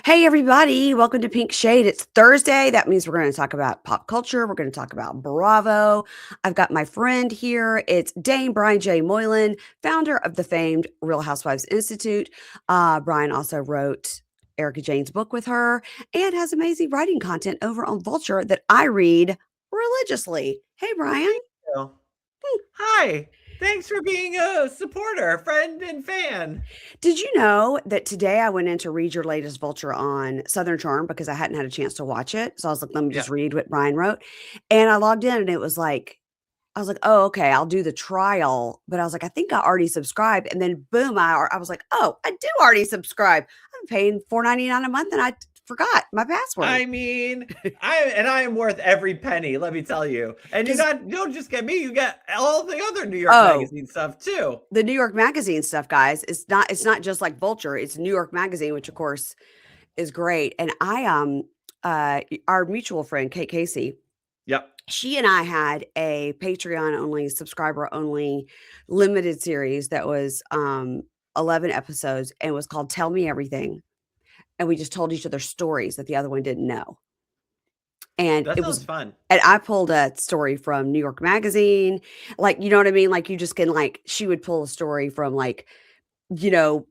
Hey, everybody. Welcome to Pink Shade. It's Thursday. That means we're going to talk about pop culture. We're going to talk about Bravo. I've got my friend here. It's Dame Brian J. Moylan, founder of the famed Real Housewives Institute. Brian also wrote Erica Jane's book with her and has amazing writing content over on Vulture that I read religiously. Hey, Well, Brian. thank you. Hi. Thanks for being a supporter, friend, and fan. Did you know that today I went in to read your latest Vulture on Southern Charm because I hadn't had a chance to watch it? So I was like, let me Yeah. just read what Brian wrote. And I logged in and it was like, I was like, oh, okay, I'll do the trial. But I was like, I think I already subscribed. And then boom, I was like, oh, I do already subscribe. I'm paying $4.99 a month and I forgot my password. I mean, I am worth every penny, let me tell you. And Because, you don't just get me, you get all the other New York oh, Magazine stuff too. the New York Magazine stuff, guys, it's not just like Vulture, it's New York Magazine, which of course is great. And our mutual friend, Kate Casey, Yep. she and I had a Patreon only, subscriber only limited series that was 11 episodes and was called Tell Me Everything. And we just told each other stories that the other one didn't know. And That it sounds was, fun. and I pulled a story from New York Magazine. Like, you know what I mean? Like, you just can, like, she would pull a story from, like, you know,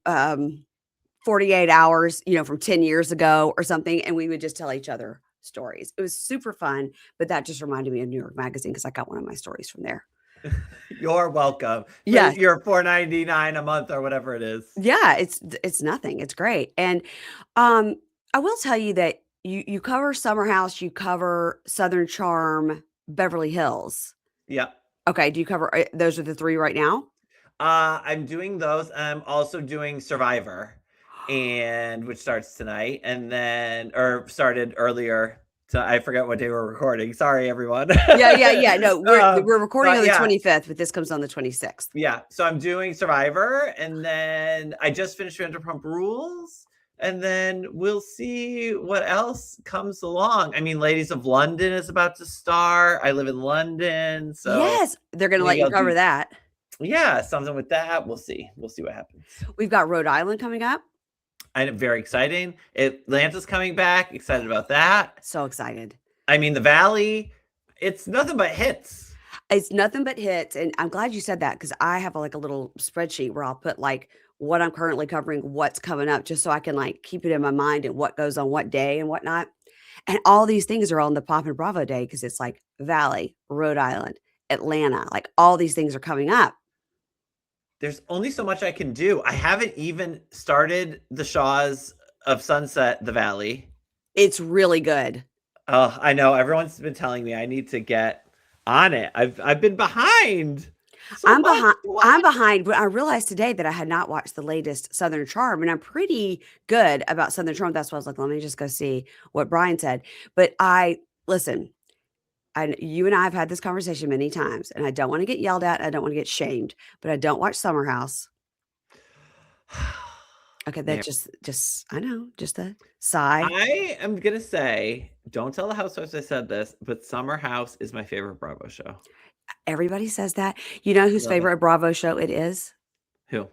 48 hours, from 10 years ago or something, and we would just tell each other stories. It was super fun, but that just reminded me of New York Magazine because I got one of my stories from there. You're welcome for Yes. your $4.99 a month or whatever it is. Yeah, it's nothing. It's great. And I will tell you that you cover Summer House, you cover Southern Charm, Beverly Hills. Yep. Okay, do you cover those are the 3 right now? I'm doing those. I'm also doing Survivor, and which starts tonight, and then or started earlier. So I forget what day we're recording. Sorry, everyone. Yeah. No, we're recording But on the yeah, 25th, but this comes on the 26th. yeah. So I'm doing Survivor, and then I just finished Vanderpump Rules, and then we'll see what else comes along. I mean, Ladies of London is about to start. I live in London, so Yes, they're gonna let maybe you I'll do cover that. yeah something with that. We'll see. We'll see what happens. We've got Rhode Island coming up. I'm very exciting. Atlanta's coming back. Excited about that. So excited. I mean, the Valley, it's nothing but hits. It's nothing but hits, and I'm glad you said that because I have, like, a little spreadsheet where I'll put, like, what I'm currently covering, what's coming up, just so I can, like, keep it in my mind and what goes on what day and whatnot, and all these things are on the Pop and Bravo day because it's, like, Valley, Rhode Island, Atlanta, like, all these things are coming up. There's only so much I can do. I haven't even started the Shaws of Sunset, the Valley. It's really good. Oh, I know. Everyone's been telling me I need to get on it. I've been behind so I'm much. behind I'm What? behind, but I realized today that I had not watched the latest Southern Charm, and I'm pretty good about Southern Charm. That's why I was like, "Let me just go see what Brian said." But listen, you and I have had this conversation many times, and I don't wanna get yelled at, I don't wanna get shamed, but I don't watch Summer House. Okay, that Man, just I know, just a sigh. I am gonna say, don't tell the housewives I said this, but Summer House is my favorite Bravo show. Everybody says that. You know whose Love it. favorite Bravo show it is? Who?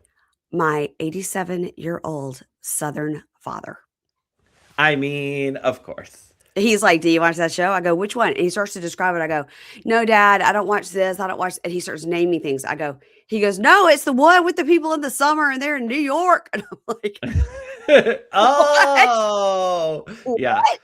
My 87-year-old Southern father. I mean, of course. He's like, "Do you watch that show?" I go, "Which one?" And he starts to describe it. I go, "No, dad, I don't watch this. I don't watch," and he starts naming things. He goes, "No, it's the one with the people in the summer and they're in New York." And I'm like, "What? Oh, yeah. What?"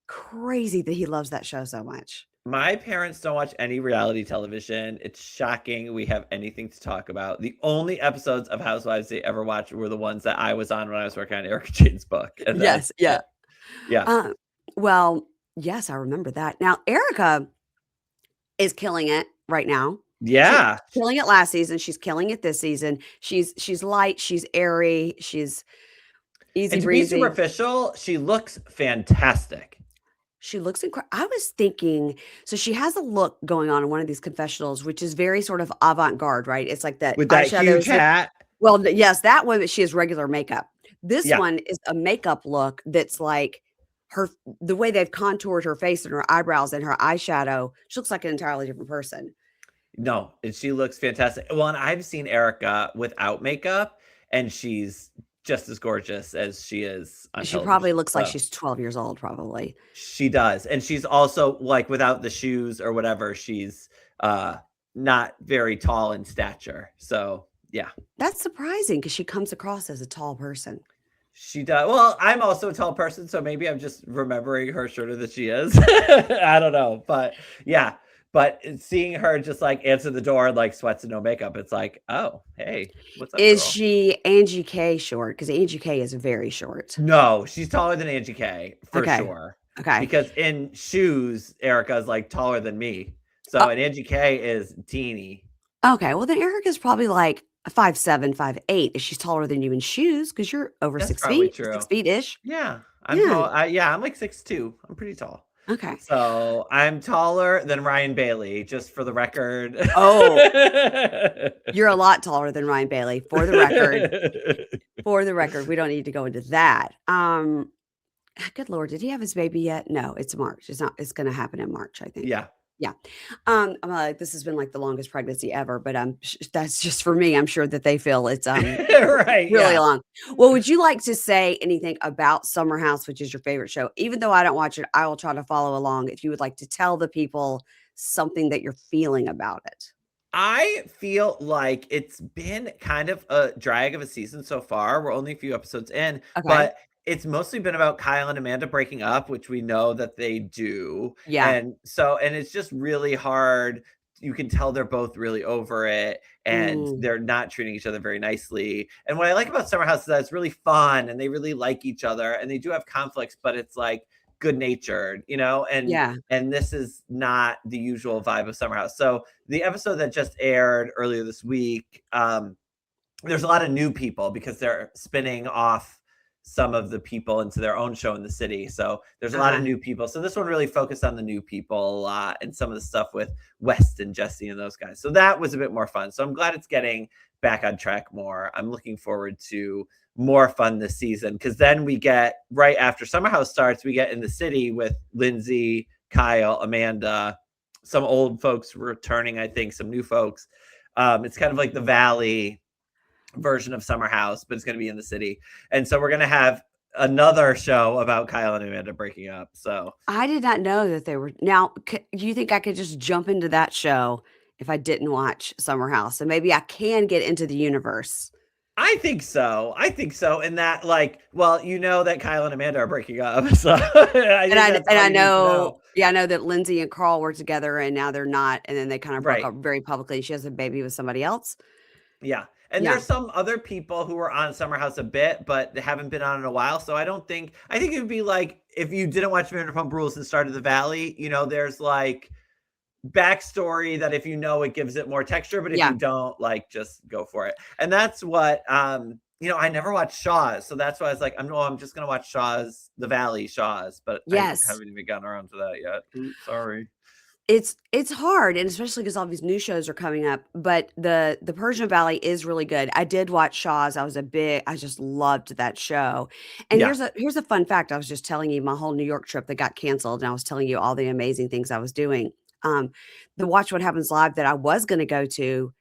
Crazy that he loves that show so much. My parents don't watch any reality television. It's shocking we have anything to talk about. The only episodes of Housewives they ever watched were the ones that I was on when I was working on Erica Jane's book, and that's Yes, yeah. it. Yeah. Uh, well, yes, I remember that. Now, Erica is killing it right now. She Yeah. killing it last season. She's killing it this season. She's light. She's airy. She's easy And to be breezy. superficial, she looks fantastic. She looks incredible. I was thinking, so she has a look going on in one of these confessionals, which is very sort of avant-garde, right? It's like that With that huge eyeshadows. hat. Well, yes, that one, but she has regular makeup. This Yeah. one is a makeup look that's like the way they've contoured her face and her eyebrows and her eyeshadow. She looks like an entirely different person. No, and she looks fantastic. Well, and I've seen Erica without makeup, and she's just as gorgeous as she is on She probably television. looks like So she's 12 years old, probably. she does. And she's also like without the shoes or whatever, she's not very tall in stature. So yeah. That's surprising because she comes across as a tall person. She does. Well, I'm also a tall person, so maybe I'm just remembering her shorter than she is. I don't know. But yeah. But seeing her just like answer the door in like sweats and no makeup, it's like, oh, hey, what's up, Is girl? she Angie K short? Because Angie K is very short. No, she's taller than Angie K for Okay. sure. Okay. Because in shoes, Erica's like taller than me. So Oh, and Angie K is teeny. okay. Well, then Erica's probably like 5'7", 5'8", if she's taller than you in shoes, because you're over That's 6 probably feet, true. 6 feet ish. Yeah, I'm Yeah. tall. Yeah, I'm like 6'2". I'm pretty tall. Okay. So I'm taller than Ryan Bailey, just for the record. Oh, you're a lot taller than Ryan Bailey, for the record. For the record, we don't need to go into that. Good Lord, did he have his baby yet? No, it's March. It's not. It's going to happen in March, I think. Yeah. Yeah. I'm like, this has been like the longest pregnancy ever, but that's just for me. I'm sure that they feel it's Right. really Yeah. long. Well, would you like to say anything about Summer House, which is your favorite show? Even though I don't watch it, I will try to follow along. If you would like to tell the people something that you're feeling about it. I feel like it's been kind of a drag of a season so far. We're only a few episodes in, Okay. but it's mostly been about Kyle and Amanda breaking up, which we know that they do. Yeah. And it's just really hard. You can tell they're both really over it and Mm, they're not treating each other very nicely. And what I like about Summer House is that it's really fun and they really like each other and they do have conflicts, but it's like good natured, yeah. and this is not the usual vibe of Summer House. So the episode that just aired earlier this week, there's a lot of new people because they're spinning off some of the people into their own show in the city. So there's a lot of Uh-huh. new people. So this one really focused on the new people a lot and some of the stuff with West and Jesse and those guys. So that was a bit more fun. So I'm glad it's getting back on track more. I'm looking forward to more fun this season because then we get right after Summer House starts, we get in the city with Lindsay, Kyle, Amanda, some old folks returning, I think, some new folks. It's kind of like the Valley version of Summer House, but it's going to be in the city. And so we're going to have another show about Kyle and Amanda breaking up. So I did not know that they were. Now, do you think I could just jump into that show if I didn't watch Summer House? And maybe I can get into the universe. I think so. I think so. And that, like, well, that Kyle and Amanda are breaking up. So I think that's all I you need to know. yeah, I know that Lindsay and Carl were together and now they're not. And then they kind of broke Right. up very publicly. She has a baby with somebody else. Yeah. And Yeah. there's some other people who were on Summer House a bit, but they haven't been on in a while. So I think it would be like if you didn't watch Vanderpump Rules and started the Valley, there's like backstory that if it gives it more texture, but if Yeah. you don't, like, just go for it. And that's what I never watched Shaw's, so that's why I was like, I'm just gonna watch Shaw's, the Valley Shaw's, but I Yes. haven't even gotten around to that yet. Oops, sorry. It's hard, and especially because all these new shows are coming up, but the Persian Valley is really good. I did watch Shaw's. I just loved that show. And Yeah. here's a fun fact. I was just telling you my whole New York trip that got canceled, and I was telling you all the amazing things I was doing. The Watch What Happens Live that I was gonna go to, do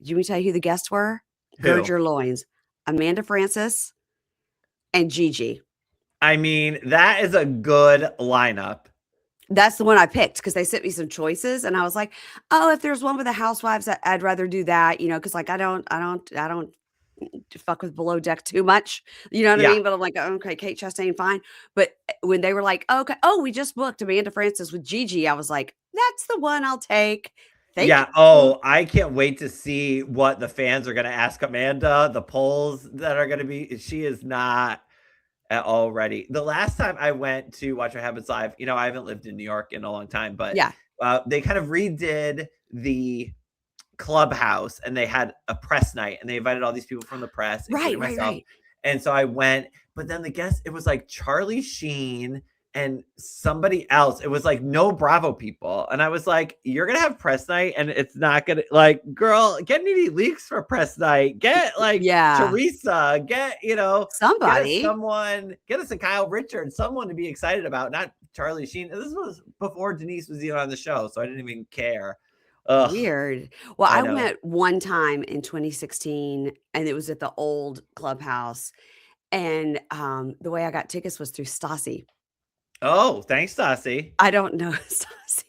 you want me to tell you who the guests were? Gird Who? your loins. Amanda Francis and Gigi. I mean, that is a good lineup. That's the one I picked because they sent me some choices, and I was like, "Oh, if there's one with the Housewives, I'd rather do that," because like I don't fuck with Below Deck too much, you know what I Yeah. mean? But I'm like, "Okay, Kate Chastain, fine." But when they were like, "Okay, oh, we just booked Amanda Francis with Gigi," I was like, "That's the one I'll take. Thank Yeah. you." Oh, I can't wait to see what the fans are gonna ask Amanda, the polls that are gonna be. She is not at all ready. The last time I went to Watch What Happens Live, I haven't lived in New York in a long time, but Yeah, they kind of redid the clubhouse and they had a press night and they invited all these people from the press, including myself. right. And so I went, but then the guest, it was like Charlie Sheen and somebody else. It was like no Bravo people. And I was like, you're going to have press night and it's not going to, like, girl, get any leaks for press night. Get like Yeah, Teresa, get somebody. get us a Kyle Richards, someone to be excited about, not Charlie Sheen. This was before Denise was even on the show, so I didn't even care. Ugh, Weird. Well, I I know. went one time in 2016, and it was at the old clubhouse, And the way I got tickets was through Stassi. Oh, thanks, Stassi. I don't know Stassi.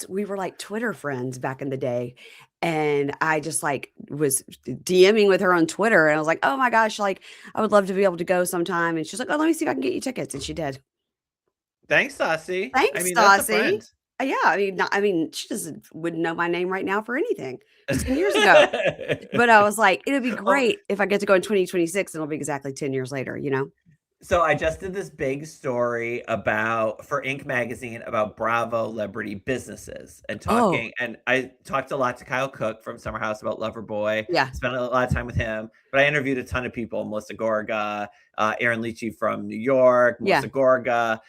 We were like Twitter friends back in the day. And I just like was DMing with her on Twitter. And I was like, oh my gosh, like I would love to be able to go sometime. And she's like, oh, let me see if I can get you tickets. And she did. Thanks, Stassi. I Thanks, mean, that's a Stassi. friend. Yeah, I mean, she wouldn't know my name right now for anything. 10 years ago. But I was like, it'd be Oh, great if I get to go in 2026 and it'll be exactly 10 years later, you know? so I just did this big story for Inc. magazine about Bravo celebrity businesses and Oh, I talked a lot to Kyle Cook from Summer House about Loverboy. yeah. Spent a lot of time with him, but I interviewed a ton of people: Melissa Gorga, Aaron Leachy from New York, Yeah. Melissa Gorga,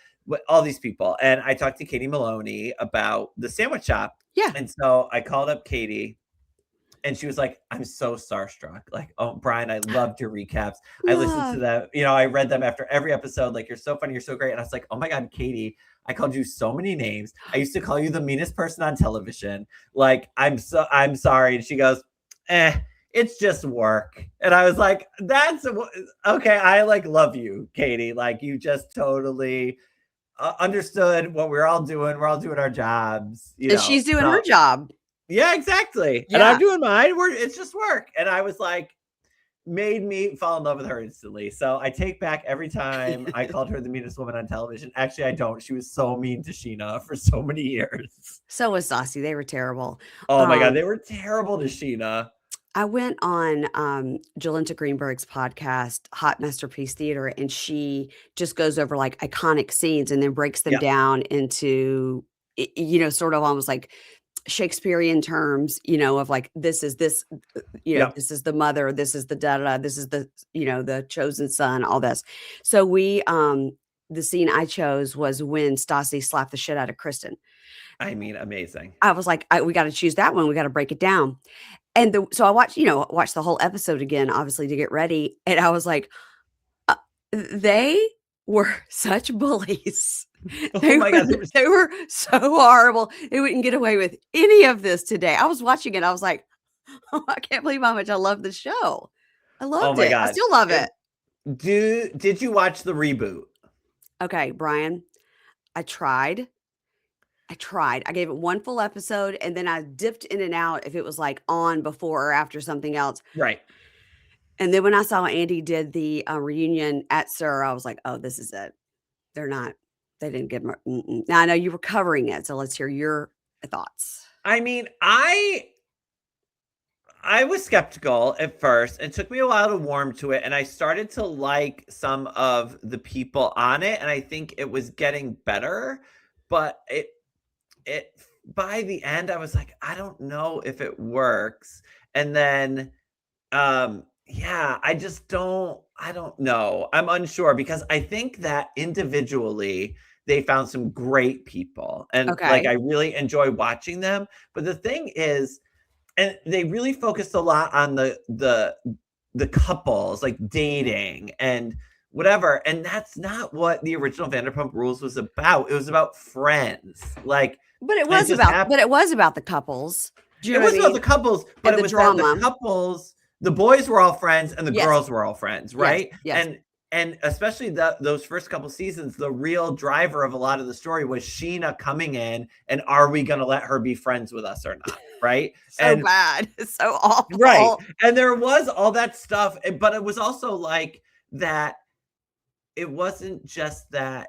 all these people. And I talked to Katie Maloney about the sandwich shop. Yeah. And so I called up Katie. And she was like, I'm so starstruck. Like, oh, Brian, I loved your recaps. I listened to Love. them. I read them after every episode. Like, you're so funny. You're so great. And I was like, oh my God, Katie, I called you so many names. I used to call you the meanest person on television. Like, I'm sorry. And she goes, it's just work. And I was like, that's okay. I like love you, Katie. Like, you just totally understood what we're all doing. We're all doing our jobs, And she's doing her So, job. yeah, exactly. And Yeah. I'm doing mine. It's just work. And I was like, made me fall in love with her instantly. So I take back every time I called her the meanest woman on television. Actually, I don't. She was so mean to Sheena for so many years. So was Stassi. They were terrible. Oh my God, they were terrible to Sheena. I went on Jolenta Greenberg's podcast, Hot Masterpiece Theater, and she just goes over like iconic scenes and then breaks them Yeah. down into, sort of almost like Shakespearean terms, of like, this is this, Yeah. this is the mother, this is the da-da, this is the, the chosen son, all this. So the scene I chose was when Stassi slapped the shit out of Kristen. I mean, amazing. I was like, we got to choose that one. We got to break it down. And so I watched the whole episode again, obviously to get ready. And I was like, they were such bullies. Oh my God. They were so horrible. They wouldn't get away with any of this today. I was watching it. I was like, oh, I can't believe how much I love the show. I loved it. God. I still love it. Did you watch the reboot? Okay, Brian, I tried. I gave it one full episode and then I dipped in and out if it was like on before or after something else. Right. And then when I saw Andy did the reunion at SUR, I was like, oh, this is it. They didn't give them. Now I know you were covering it. So let's hear your thoughts. I mean, I was skeptical at first. It took me a while to warm to it. And I started to like some of the people on it. And I think it was getting better. But it by the end, I was like, I don't know if it works. And then yeah, I don't know. I'm unsure because I think that individually they found some great people. And like I really enjoy watching them. But the thing is, and they really focused a lot on the couples, like dating and whatever. And that's not what the original Vanderpump Rules was about. It was about friends. But it was about the couples. It was about the couples, but it was drama. The couples, the boys were all friends and the girls were all friends, right? Yes. And especially those first couple seasons, the real driver of a lot of the story was Sheena coming in and are we going to let her be friends with us or not? Right. Bad. It's so awful. Right. And there was all that stuff, but it was also like that. It wasn't just that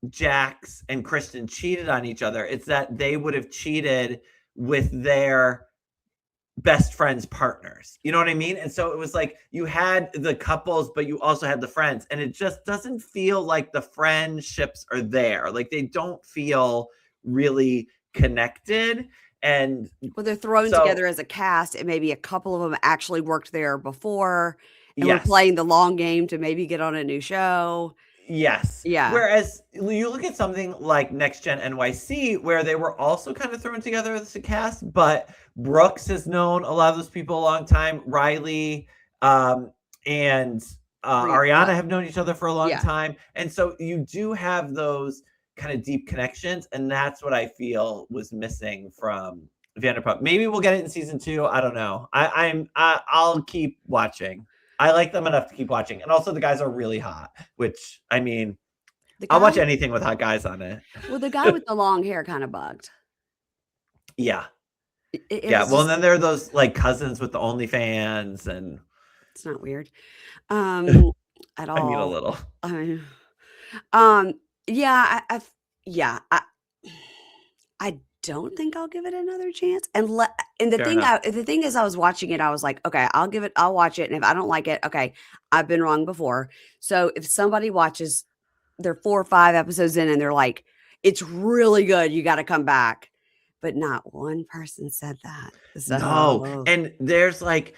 Jax and Kristen cheated on each other. It's that they would have cheated with their best friends' partners. You know what I mean? And so it was like you had the couples, but you also had the friends. And it just doesn't feel like the friendships are there. Like they don't feel really connected. And well, they're thrown together as a cast, and maybe a couple of them actually worked there before and we're playing the long game to maybe get on a new show. Yes. Yeah. Whereas you look at something like Next Gen NYC, where they were also kind of thrown together as a cast, but Brooks has known a lot of those people a long time. Riley and Ariana have known each other for a long time. And so you do have those kind of deep connections. And that's what I feel was missing from Vanderpump. Maybe we'll get it in season 2. I don't know. I'll keep watching. I like them enough to keep watching. And also the guys are really hot, which, I mean, The I'll guy watch anything with hot guys on it. well, the guy with the long hair kinda bugged. Yeah. It Yeah. was Well, and just then there are those like cousins with the OnlyFans and it's not weird, um, at I mean a all. little. I mean, um, yeah, yeah, I don't think I'll give it another chance, and Fair enough. the thing is I was watching it, I was like, "Okay, I'll watch it, and if I don't like it, okay, I've been wrong before." So, if somebody watches they're 4 or 5 episodes in and they're like, "It's really good, you gotta come back." But not one person said that. No. So And there's like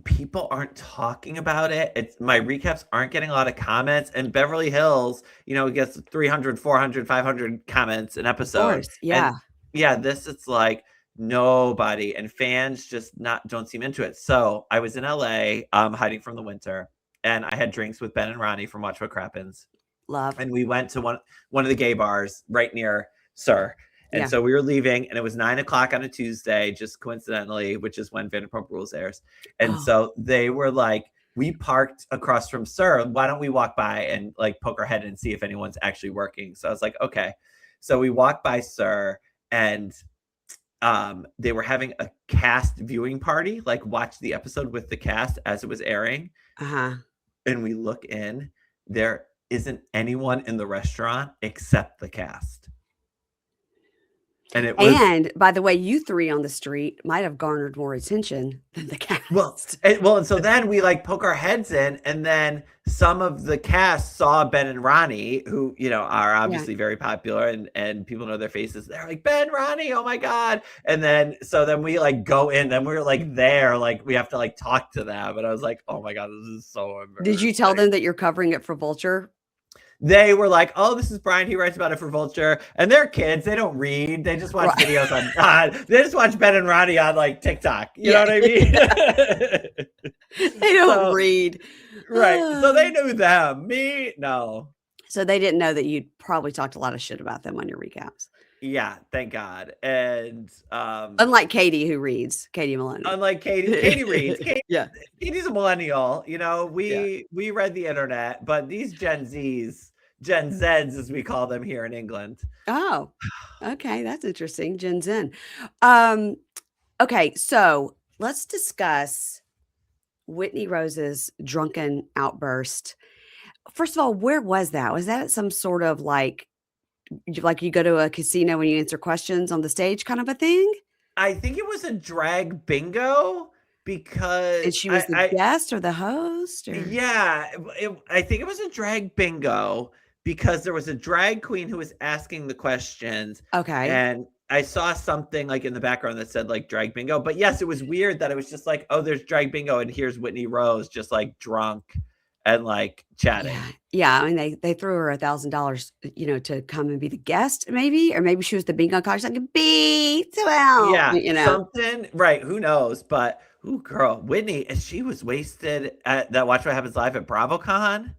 people aren't talking about it. It's my recaps aren't getting a lot of comments. And Beverly Hills, it gets 300, 400, 500 comments an of episode. course, And yeah. yeah, this it's like nobody and fans just not don't seem into it. So I was in LA, hiding from the winter, and I had drinks with Ben and Ronnie from Watch What Crappens. Love. And we went to one of the gay bars right near Sir. And Yeah. so we were leaving, and it was 9 o'clock on a Tuesday, just coincidentally, which is when Vanderpump Rules airs. And Oh, so they were like, we parked across from Sir. Why don't we walk by and like poke our head and see if anyone's actually working? So I was like, okay. So we walked by Sir, and they were having a cast viewing party, like watch the episode with the cast as it was airing. uh-huh. And we look in, there isn't anyone in the restaurant except the cast. And it was And, by the way, you 3 on the street might have garnered more attention than the well, cast. and so then we like poke our heads in, and then some of the cast saw Ben and Ronnie, who are Yeah. obviously very popular, and people know their faces. They're like, Ben, Ronnie, oh my god! And then we like go in, then we're like there, like we have to like talk to them, and I was like, oh my god, this is so embarrassing. Did you tell them that you're covering it for Vulture? They were like, "Oh, this is Brian. He writes about it for Vulture." And they're kids; they don't read. They just watch Right. videos on God. They just watch Ben and Ronnie on like TikTok. You know what I mean? They don't read. Right. So they knew them. Me, no. So they didn't know that you'd probably talked a lot of shit about them on your recaps. Yeah, thank God. And Unlike Katie, who reads, Katie Maloney. unlike Katie reads. Yeah. Katie's a millennial. Yeah. We read the internet, but these Gen Zs, Gen Zs, as we call them here in England. Oh, okay. That's interesting. Gen Zen. Okay. So let's discuss Whitney Rose's drunken outburst. First of all, where was that? Was that at some sort of like you go to a casino when you answer questions on the stage kind of a thing? I think it was a drag bingo because And she was the guest or the host? Or? yeah, I think it was a drag bingo because there was a drag queen who was asking the questions. Okay. And I saw something like in the background that said like drag bingo. But yes, it was weird that it was just like, oh, there's drag bingo and here's Whitney Rose just like drunk and like chatting. Yeah. I mean, they threw her $1,000, to come and be the guest, maybe, or maybe she was the bingo card. She's like, B12. Yeah, something, right? Who knows? But ooh, girl, Whitney, and she was wasted at that Watch What Happens Live at BravoCon.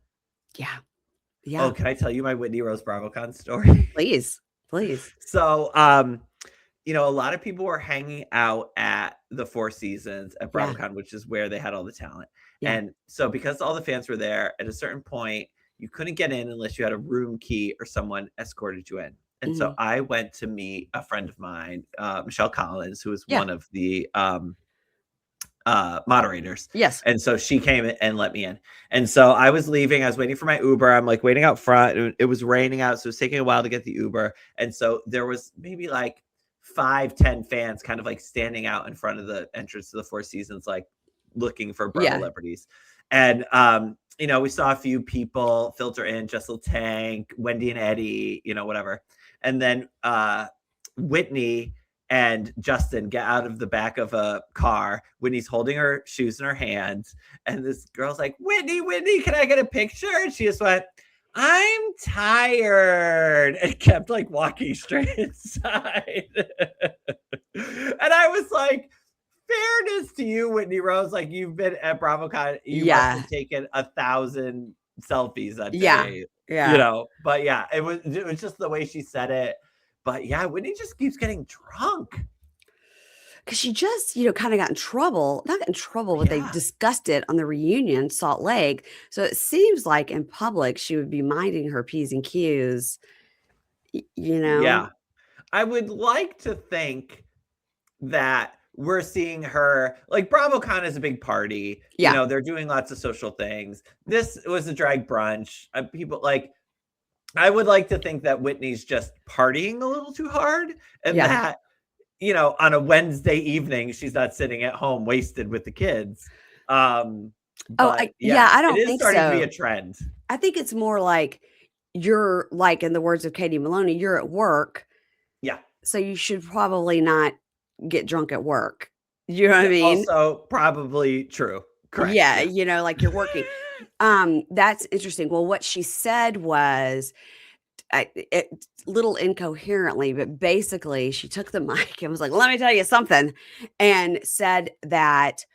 Yeah. Oh, can I tell you my Whitney Rose BravoCon story? Please. So, a lot of people were hanging out at the Four Seasons at BravoCon, which is where they had all the talent. Yeah. And so because all the fans were there, at a certain point, you couldn't get in unless you had a room key or someone escorted you in. And so I went to meet a friend of mine, Michelle Collins, who was one of the moderators. Yes. And so she came and let me in. And so I was leaving. I was waiting for my Uber. I'm like waiting out front. It was raining out, so it was taking a while to get the Uber. And so there was maybe like 5-10 fans kind of like standing out in front of the entrance to the Four Seasons, like looking for celebrities. And we saw a few people filter in, Jessel Tank, Wendy and Eddie, whatever. And then Whitney and Justin get out of the back of a car. Whitney's holding her shoes in her hands. And this girl's like, Whitney, can I get a picture? And she just went, I'm tired, and kept like walking straight inside. And I was like, fairness to you, Whitney Rose, like you've been at BravoCon, you must have taken 1,000 selfies that day. But yeah, it was just the way she said it. But yeah, Whitney just keeps getting drunk. because she just, kind of got in trouble. Not got in trouble, but they Yeah. discussed it on the reunion, Salt Lake. So it seems like in public she would be minding her P's and Q's, you know? Yeah. I would like to think that we're seeing her like BravoCon is a big party. Yeah. They're doing lots of social things. This was a drag brunch. People like I would like to think that Whitney's just partying a little too hard and Yeah. that on a Wednesday evening she's not sitting at home wasted with the kids. But yeah, I it don't is think starting to be so. a trend. I think it's more like you're like, in the words of Katie Maloney, you're at work, Yeah. so you should probably not get drunk at work. You know what I mean? Also probably true. Correct. Yeah, Yeah. like you're working. That's interesting. Well, what she said was, little incoherently, but basically she took the mic and was like, "Let me tell you something," and said that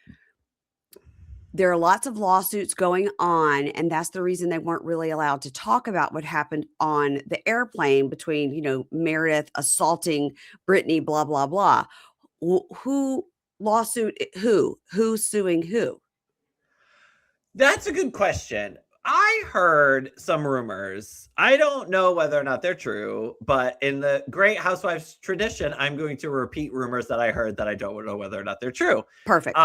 there are lots of lawsuits going on, and that's the reason they weren't really allowed to talk about what happened on the airplane between, Meredith assaulting Brittany, blah, blah, blah. Who lawsuit? Who's suing who? That's a good question. I heard some rumors. I don't know whether or not they're true, but in the Great Housewives tradition, I'm going to repeat rumors that I heard that I don't know whether or not they're true. Perfect.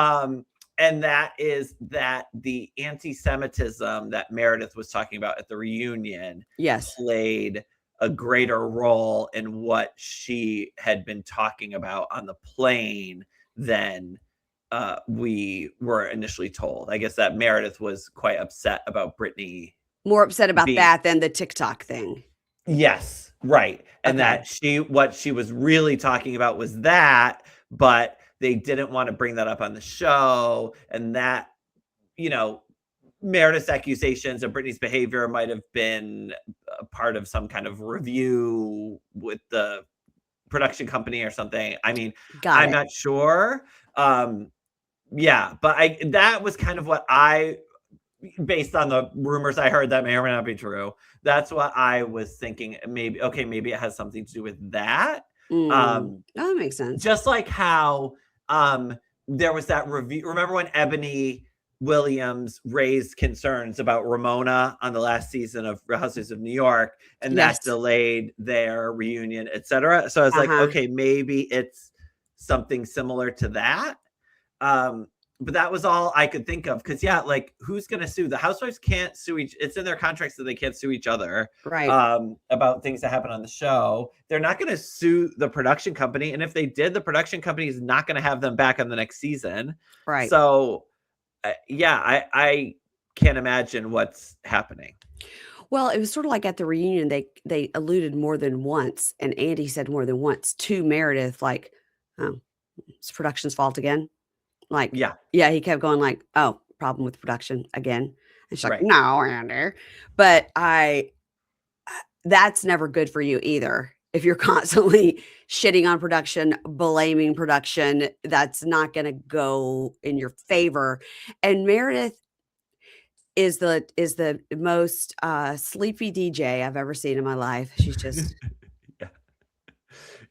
And that is that the anti-Semitism that Meredith was talking about at the reunion Yes. played a greater role in what she had been talking about on the plane than we were initially told. I guess that Meredith was quite upset about Brittany. More upset about being, that than the TikTok thing. Yes, right. And Okay. that what she was really talking about was that, but they didn't want to bring that up on the show. And that, Meredith's accusations of Brittany's behavior might have been a part of some kind of review with the production company or something. I mean, I'm not sure. Yeah, but that was kind of what based on the rumors I heard that may or may not be true. That's what I was thinking. Maybe it has something to do with that. That makes sense. Just like how there was that review. Remember when Ebony Williams raised concerns about Ramona on the last season of Housewives of New York, and that delayed their reunion, etc. So I was like, okay, maybe it's something similar to that. But that was all I could think of. Because like, who's gonna sue? The Housewives can't sue it's in their contracts that they can't sue each other, right? About things that happen on the show. They're not gonna sue the production company, and if they did, the production company is not gonna have them back on the next season, right? So I can't imagine what's happening. Well, it was sort of like at the reunion, they alluded more than once, and Andy said more than once to Meredith, like, "Oh, it's production's fault again." Like, yeah, he kept going like, "Oh, problem with production again." And she's like, right. "No, Andy." But that's never good for you either. If you're constantly shitting on production, blaming production, that's not going to go in your favor. And Meredith is the most sleepy DJ I've ever seen in my life. She's just yeah.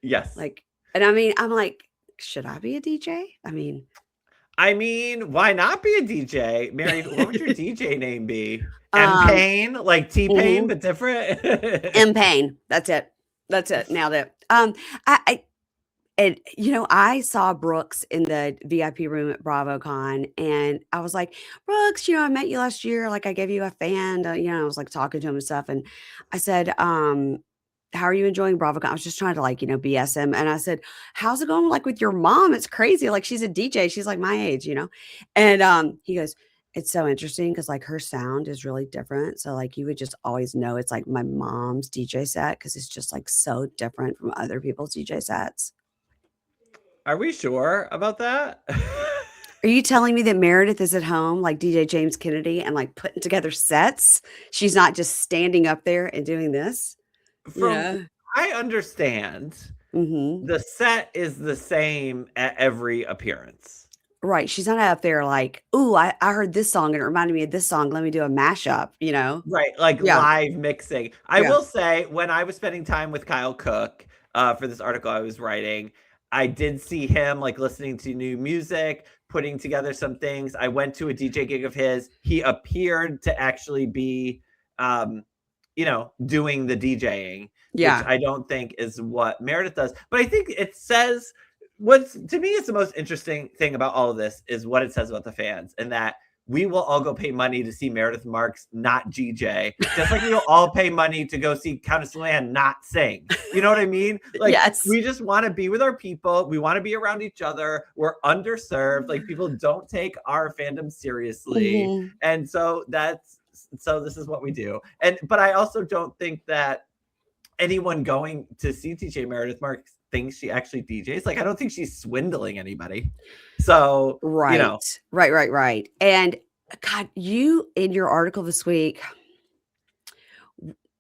Yes. like, and I mean, I'm like, should I be a DJ? I mean, why not be a DJ? Mary, what would your DJ name be? Payne, like T-Pain, but different? Payne. That's it. Nailed it. I saw Brooks in the VIP room at BravoCon, and I was like, "Brooks, I met you last year. Like, I gave you a fan." I was like talking to him and stuff, and I said, "How are you enjoying BravoCon?" I was just trying to BS him, and I said, "How's it going? Like with your mom? It's crazy. Like she's a DJ. She's like my age, And he goes, "It's so interesting because like her sound is really different. So like you would just always know it's like my mom's DJ set because it's just like so different from other people's DJ sets." Are we sure about that? Are you telling me that Meredith is at home like DJ James Kennedy and like putting together sets? She's not just standing up there and doing this? From I understand, the set is the same at every appearance. Right. She's not up there like, "Ooh, I heard this song and it reminded me of this song. Let me do a mashup," Right, like live mixing. I will say, when I was spending time with Kyle Cook for this article I was writing, I did see him like listening to new music, putting together some things. I went to a DJ gig of his. He appeared to actually be, doing the DJing, which Yeah. I don't think is what Meredith does. But I think it says what's to me is the most interesting thing about all of this is what it says about the fans, and that we will all go pay money to see Meredith Marks not GJ, just like we'll all pay money to go see Countess Luann not sing. You know what I mean? Like, Yes. we just want to be with our people. We want to be around each other. We're underserved. Like, people don't take our fandom seriously. Mhm. And so this is what we do. But I also don't think that anyone going to see TJ Meredith Marks thinks she actually DJs. Like, I don't think she's swindling anybody. So, Right. Right. And God, you in your article this week,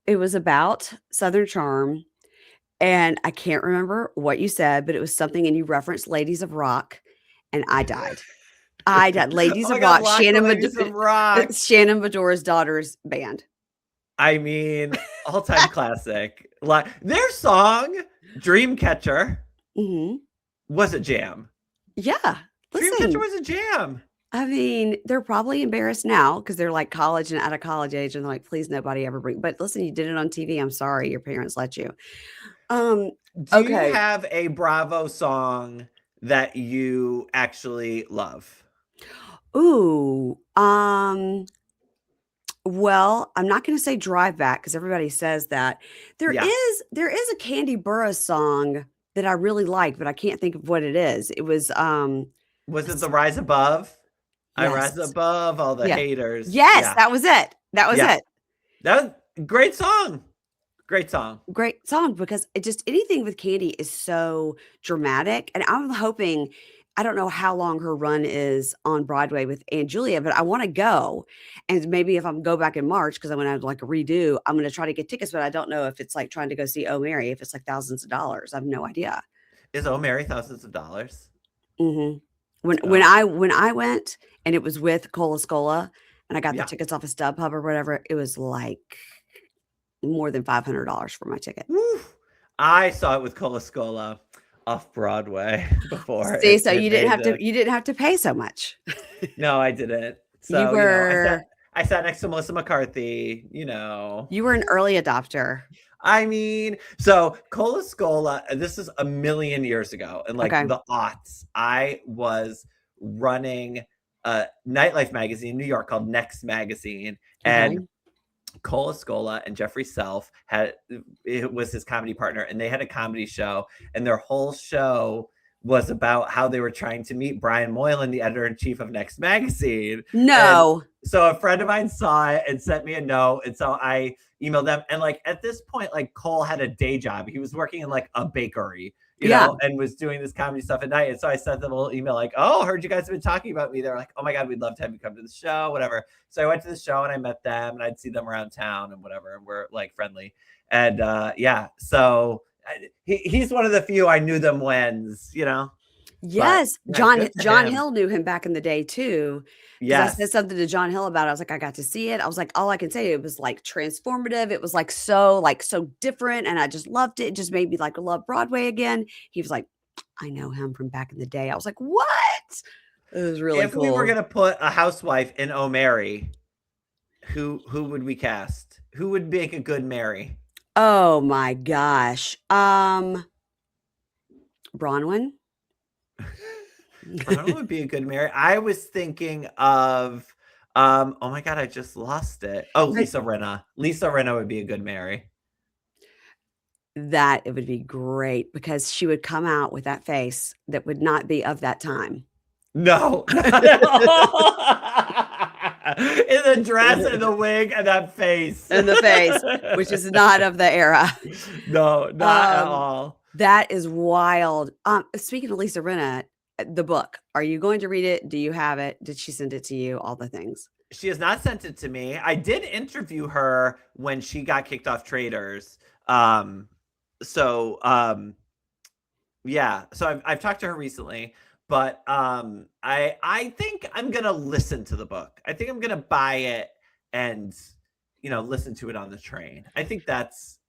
it was about Southern Charm, and I can't remember what you said, but it was something, and you referenced Ladies of Rock, and I died. Ladies Oh of my God, Rock, Ladies of Rock. Shannon Bedora's daughter's band. I mean, all-time classic. Like, their song Dreamcatcher Mhm. was a jam. Yeah. Dreamcatcher Listen, was a jam. I mean, they're probably embarrassed now because they're like college and out of college age, and they're like, please nobody ever bring. But listen, you did it on TV. I'm sorry, your parents let you. Do you Okay. have a Bravo song that you actually love? Ooh. Well, I'm not going to say Drive Back because everybody says that. There Yeah. is a Candy Burruss song that I really like, but I can't think of what it is. It was Was it the Rise Above? I rise yes. above all the Yeah. haters. Yes, Yeah. that was it. That was Yeah. it. That was a great song. Great song. Great song because it just anything with Candy is so dramatic, and I'm hoping I don't know how long her run is on Broadway with Aunt Julia, but I wanna go, and maybe if I'm go back in March because I wanna have, like, a redo, I'm gonna try to get tickets, but I don't know if it's like trying to go see Oh Mary, if it's, like, thousands of dollars. I have no idea. Is Oh Mary thousands of dollars? Mhm. When Oh. when I went and it was with Cola Scola and I got the Yeah. tickets off of StubHub or whatever, it was, like, more than $500 for my ticket. Woo. I saw it with Cola Scola off Broadway before See, so it made it. you didn't have to pay so much. No, I didn't. You So, were I sat next to Melissa McCarthy, you know. you were an early adopter. I mean, so Cola Scola, this is a million years ago, in like Okay. the aughts. I was running a nightlife magazine in New York called Next Magazine, Okay. and Cola Scola and Jeffrey Self it was his comedy partner, and they had a comedy show, and their whole show was about how they were trying to meet Brian Moylan, the editor-in-chief of Next Magazine. And No. so a friend of mine saw it and sent me a note, and so I emailed them. And like at this point, like Cole had a day job. He was working in like a bakery, Yeah. and was doing this comedy stuff at night. And so I sent them a little email like, "Oh, heard you guys have been talking about me." They're like, "Oh my God, we'd love to have you come to the show, whatever." So I went to the show and I met them, and I'd see them around town and whatever, and we're like friendly. And yeah, so he's one of the few I knew them when's, Yes. But yeah, good for John him. Hill knew him back in the day too. 'Cause I Yes. said something to John Hill about it. I was like, I got to see it. I was like, all I can say, it was like transformative. It was like so different. And I just loved it. It just made me like love Broadway again. He was like, I know him from back in the day. I was like, what? It was really If we were cool. gonna put a housewife in Oh Mary, who would we cast? Who would make a good Mary? Oh my gosh. Bronwyn. Bronwyn would be a good Mary. I was thinking of oh my God, I just lost it. Oh, Lisa Rinna. Lisa Rinna would be a good Mary. That it would be great because she would come out with that face that would not be of that time. No, not at all. In the dress and the wig and that face. And the face, which is not of the era. No, not at all. That is wild. Speaking of Lisa Rinna, the book, are you going to read it? Do you have it? Did she send it to you? All the things. She has not sent it to me. I did interview her when she got kicked off Traitors. Yeah. So I've talked to her recently, but I think I'm gonna listen to the book. I think I'm gonna buy it and listen to it on the train. I think that's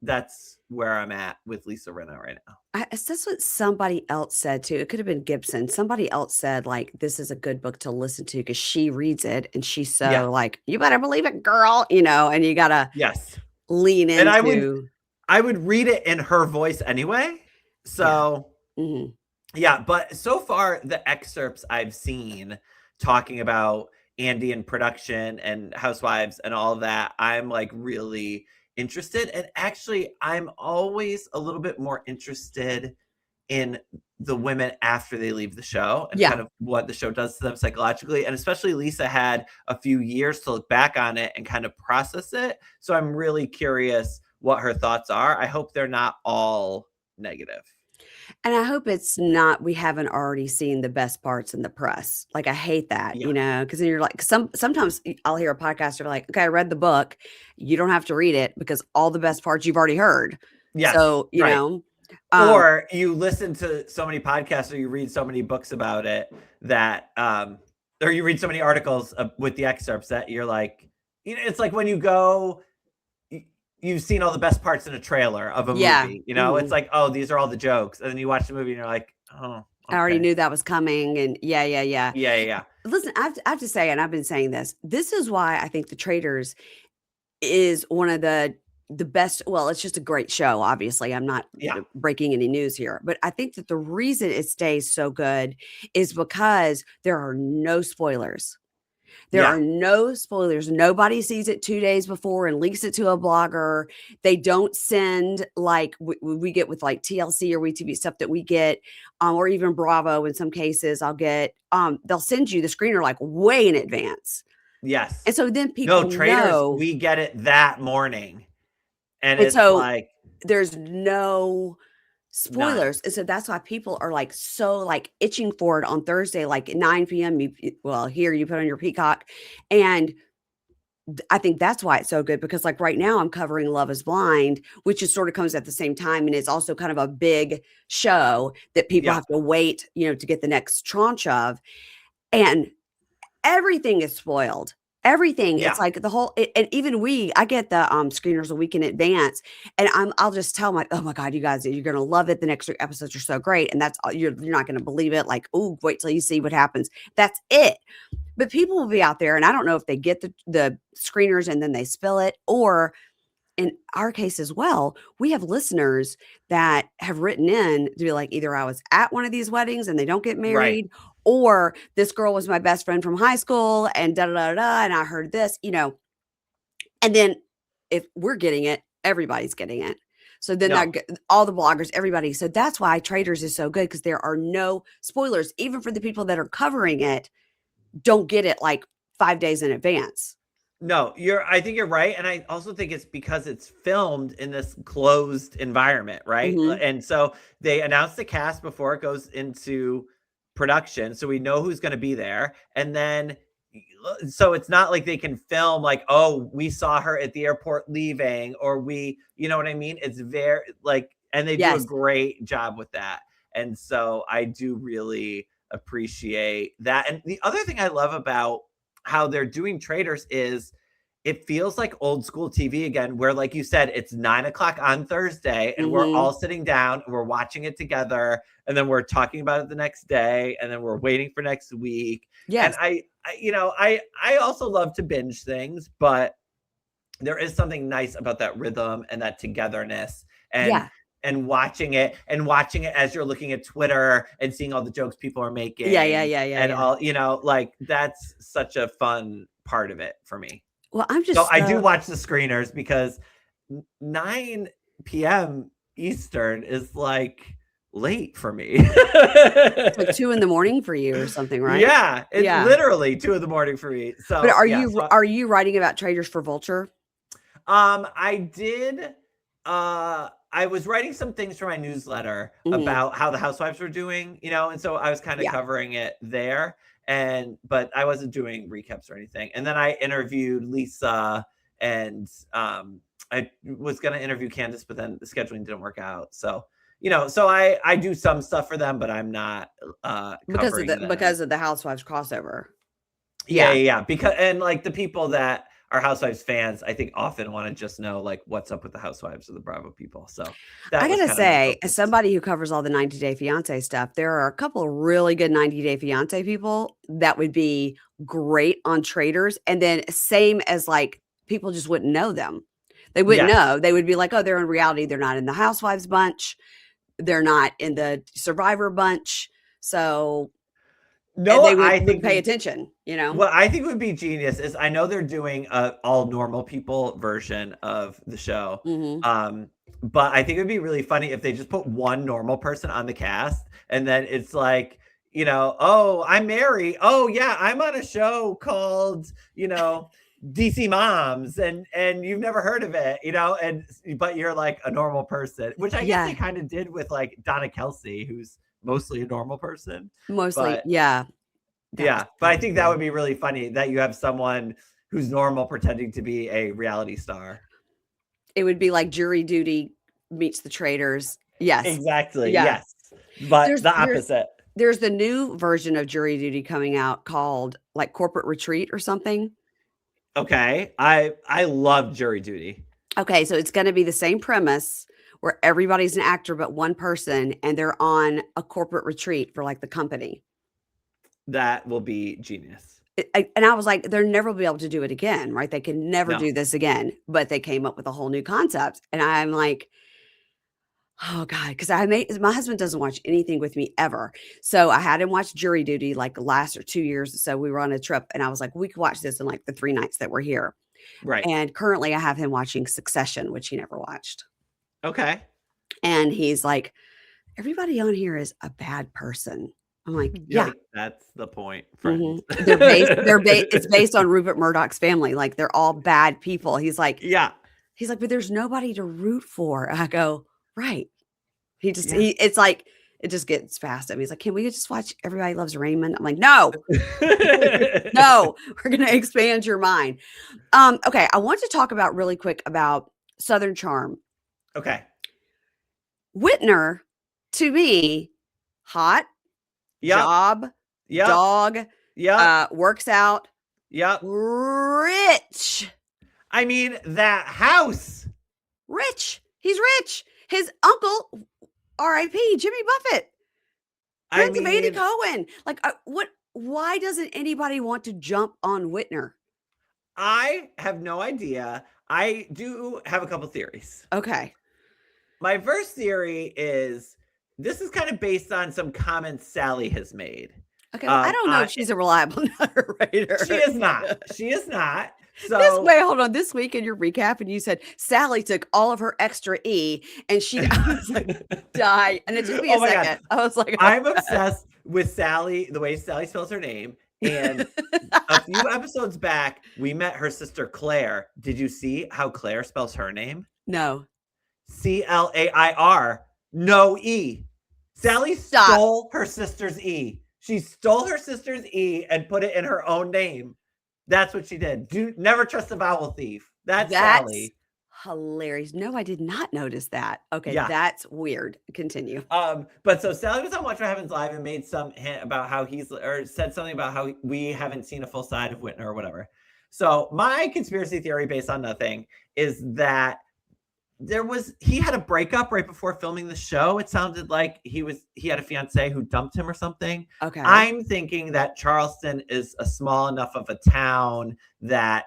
where I'm at with Lisa Rinna right now. That's what somebody else said too. It could have been Gibson. Somebody else said like this is a good book to listen to because she reads it and she's Yeah. so like, you better believe it, girl, and you gotta Yes. lean And into. I would read it in her voice anyway. So yeah, but so far the excerpts I've seen talking about Andy and production and Housewives and all that, I'm like really interested. And actually, I'm always a little bit more interested in the women after they leave the show and kind of what the show does to them psychologically. And especially Lisa had a few years to look back on it and kind of process it. So I'm really curious what her thoughts are. I hope they're not all negative. And I hope it's not, we haven't already seen the best parts in the press. Like, I hate that, because then you're like, sometimes I'll hear a podcaster like, okay, I read the book. You don't have to read it because all the best parts you've already heard. Yes, so, or you listen to so many podcasts or you read so many books about it that, or you read so many articles with the excerpts that you're like, it's like when you go, you've seen all the best parts in a trailer of a movie, it's like, oh, these are all the jokes. And then you watch the movie and you're like, oh, okay. I already knew that was coming. And yeah. Listen, I have to say, and I've been saying this is why I think the Traitors is one of the best. Well, it's just a great show. Obviously, I'm not breaking any news here, but I think that the reason it stays so good is because there are no spoilers. There are no spoilers. Nobody sees it 2 days before and leaks it to a blogger. They don't send like we get with like TLC or WeTV stuff that we get, or even Bravo in some cases. I'll get, they'll send you the screener like way in advance. Yes. And so then people know. We get it that morning. And it's so like there's no spoilers. And so that's why people are like so like itching for it on Thursday, like at 9 p.m. Here you put on your Peacock. And I think that's why it's so good, because like right now I'm covering Love is Blind, which is sort of comes at the same time. And it's also kind of a big show that people have to wait, to get the next tranche of. And everything is spoiled. Everything. It's like the whole, and even I get the screeners a week in advance, and I'll just tell oh my God, you guys, you're going to love it. The next 3 episodes are so great. And that's, you're not going to believe it. Like, oh, wait till you see what happens. That's it. But people will be out there, and I don't know if they get the screeners and then they spill it, or in our case as well, we have listeners that have written in to be like, either I was at one of these weddings and they don't get married, or this girl was my best friend from high school and da da da da, and I heard this, and then if we're getting it, everybody's getting it. So then all the bloggers, everybody. So that's why Traitors is so good, because there are no spoilers, even for the people that are covering it. Don't get it like 5 days in advance. No, I think you're right. And I also think it's because it's filmed in this closed environment, right? And so they announce the cast before it goes into production, so we know who's going to be there. And then, so it's not like they can film like, oh, we saw her at the airport leaving, or you know what I mean? It's very like, and they do a great job with that. And so I do really appreciate that. And the other thing I love about how they're doing Traitors is it feels like old school TV again, where, like you said, it's 9 o'clock on Thursday and we're all sitting down and we're watching it together, and then we're talking about it the next day, and then we're waiting for next week. And I also love to binge things, but there is something nice about that rhythm and that togetherness, and watching it as you're looking at Twitter and seeing all the jokes people are making. All, like that's such a fun part of it for me. Well, I do watch the screeners because 9 p.m. Eastern is like late for me. It's like 2 a.m. for you or something, right? Yeah, it's literally 2 a.m. for me. So, but are you writing about Traitors for Vulture? I did. I was writing some things for my newsletter about how the Housewives were doing, and so I was kind of covering it there. But I wasn't doing recaps or anything. And then I interviewed Lisa, and I was going to interview Candace, but then the scheduling didn't work out. So, so I do some stuff for them, but I'm not because of the Housewives crossover. Yeah. Because, and like the people that our Housewives fans, I think, often want to just know like what's up with the Housewives or the Bravo people. So I that was gotta kind of my say, as focus. somebody who covers all the 90 Day Fiancé stuff, there are a couple of really good 90 Day Fiancé people that would be great on Traitors, and then same as, like, people just wouldn't know them. They wouldn't Yes. know. They would be like, "Oh, they're in reality. They're not in the Housewives bunch. They're not in the Survivor bunch." So No, and they I would think pay attention, you know? what I think would be genius is I know they're doing a all normal people version of the show. Mhm. But I think it'd be really funny if they just put one normal person on the cast and then it's like, oh, I'm Mary. Oh yeah, I'm on a show called, DC Moms and you've never heard of it, and but you're like a normal person, which I guess they Yeah, kind of did with like Donna Kelsey, who's mostly a normal person. mostly, But yeah. yeah, but That I was think that would weird. be really funny that you have someone who's normal pretending to be a reality star. It would be like Jury Duty meets the Traitors. Yes. Exactly, Yeah. yes, but There's the there's opposite. there's the new version of Jury Duty coming out called, like, Corporate Retreat or something. Okay, I love jury duty. Okay, so it's gonna be the same premise where everybody's an actor but one person, and they're on a corporate retreat for, like, the company. That will be genius. And I was like, "They'll never be able to do it again, right? They can never No. do this again," but they came up with a whole new concept, and I'm like, "Oh god," because my husband doesn't watch anything with me ever, so I had him watch Jury Duty, like, the last or 2 years, so we were on a trip, and I was like, "We could watch this in, like, the 3 nights that we're here," Right. and currently, I have him watching Succession, which he never watched, Okay. and he's like, "Everybody on here is a bad person." I'm like, You're "Yeah." like, "That's the point, friend." Mhm. It's based on Rupert Murdoch's family, like, they're all bad people. Yeah. He's like, "But there's nobody to root for." I go, "Right." Yeah. It's like it just gets past him. He's like, "Can we just watch Everybody Loves Raymond?" I'm like, "No, no, we're gonna expand your mind." Okay, I want to talk about really quick about Southern Charm. Okay. Whitner, to me, hot, Yep, job, yep, dog, yep, works out, yep. rich. I mean, that house. Rich. He's rich. His uncle, R.I.P. Jimmy Buffett, I friends of Andy mean, Cohen. Like, what? Why doesn't anybody want to jump on Whitner? I have no idea. I do have a couple theories. Okay. My first theory is this is kind of based on some comments Sally has made. Okay. Well, I don't know if she's a reliable narrator. She is not. She is not. This So, way, hold on. This week in your recap, and you said Sally took all of her extra E, and I was like, die. And it took me oh a my God, second. I was like, oh, I'm obsessed with Sally, the way Sally spells her name. And a few episodes back, we met her sister Claire. Did you see how Claire spells her name? no. Clair, no E. Sally Stop. stole her sister's E. She stole her sister's E and put it in her own name. That's what she did. Never trust a vowel thief. That's Sally. Hilarious. No, I did not notice that. Okay, Yeah. that's weird. Continue. But so Sally was on Watch What Happens Live and made some hint about how said something about how we haven't seen a full side of Whitner or whatever. So my conspiracy theory based on nothing is that he had a breakup right before filming the show. It sounded like he had a fiance who dumped him or something. Okay. I'm thinking that Charleston is a small enough of a town that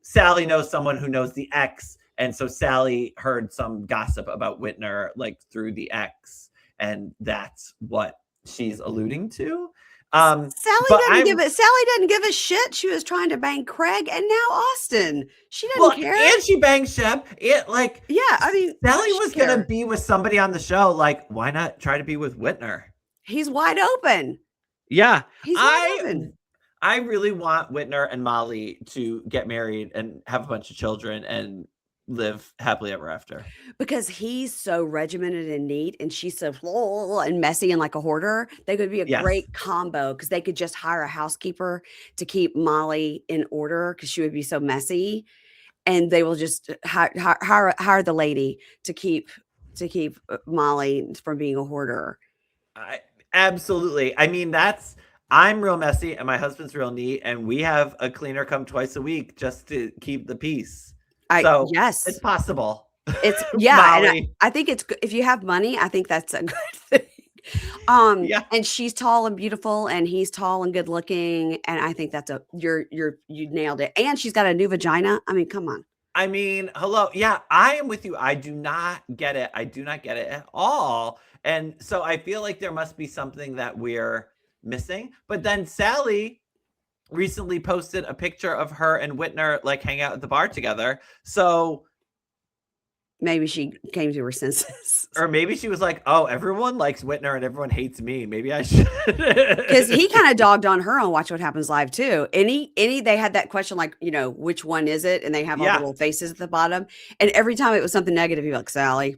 Sally knows someone who knows the ex. And so Sally heard some gossip about Whitner like through the ex. And that's what she's alluding to. Sally doesn't give a shit. She was trying to bang Craig and now Austin. She doesn't care. And she banged Shep. I mean, Sally was gonna be with somebody on the show. Like, why not try to be with Whitner? He's wide open. Yeah. He's wide open. I really want Whitner and Molly to get married and have a bunch of children and live happily ever after. Because he's so regimented and neat, and she's so and messy and like a hoarder. They could be a great combo because they could just hire a housekeeper to keep Molly in order because she would be so messy, and they will just hire the lady to keep Molly from being a hoarder. Absolutely. I mean, I'm real messy and my husband's real neat, and we have a cleaner come twice a week just to keep the peace. So it's Yes. possible. It's yeah, and Molly. I think it's if you have money, I think that's a good thing. Yeah. And she's tall and beautiful, and he's tall and good looking, and I think that's a you nailed it. And she's got a new vagina. I mean, come on. I mean, hello. Yeah, I am with you. I do not get it. I do not get it at all. And so I feel like there must be something that we're missing. But then Sally recently posted a picture of her and Whitner like hang out at the bar together. So Maybe she came to her senses. or maybe she was like, "Oh, everyone likes Whitner and everyone hates me. Maybe I should." Because he kind of dogged on her on Watch What Happens Live too. Any they had that question like, which one is it? And they have all the Yeah. little faces at the bottom. And every time it was something negative, he'd be like, Sally,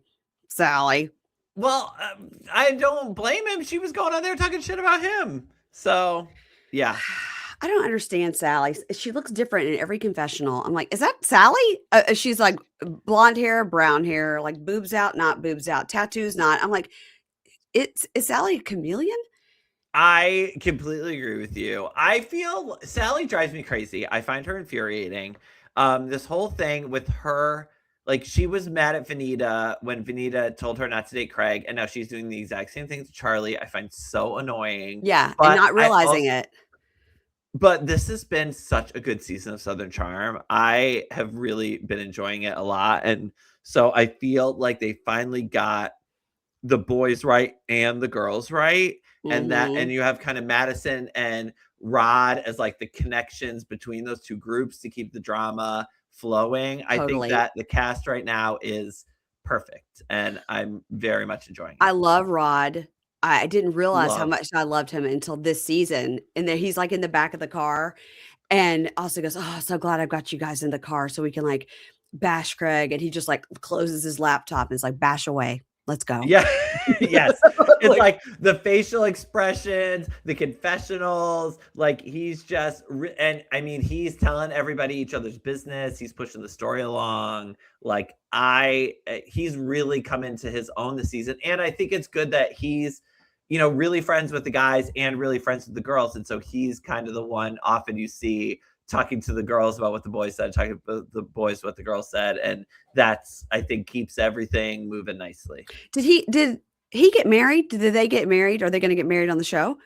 Sally. Well, I don't blame him. She was going on there talking shit about him. So, yeah. I don't understand Sally. She looks different in every confessional. I'm like, is that Sally? She's like blonde hair, brown hair, like boobs out, not boobs out, tattoos, not. I'm like, is Sally a chameleon? I completely agree with you. I feel Sally drives me crazy. I find her infuriating. This whole thing with her, like she was mad at Vanita when Vanita told her not to date Craig, and now she's doing the exact same thing to Charlie. I find so annoying. Yeah, and But not realizing it. But this has been such a good season of Southern Charm. I have really been enjoying it a lot. And so I feel like they finally got the boys right and the girls right. And Mhm. you have kind of Madison and Rod as like the connections between those two groups to keep the drama flowing. I think Totally. that the cast right now is perfect and I'm very much enjoying I it. love Rod. I didn't realize how Love. much I loved him until this season, and then he's, like, in the back of the car, and also goes, "Oh, so glad I've got you guys in the car so we can, like, bash Craig," and he just, like, closes his laptop and is like, "Bash away. Let's go." Yeah. Yes. It's Like like the facial expressions, the confessionals, like he's just and I mean, he's telling everybody each other's business. He's pushing the story along. Like he's really come into his own this season. And I think it's good that he's, really friends with the guys and really friends with the girls. And so he's kind of the one often you see talking to the girls about what the boys said, talking about the boys what the girls said, and that's I think keeps everything moving nicely. did he get married? Did they get married? Are they gonna get married on the show?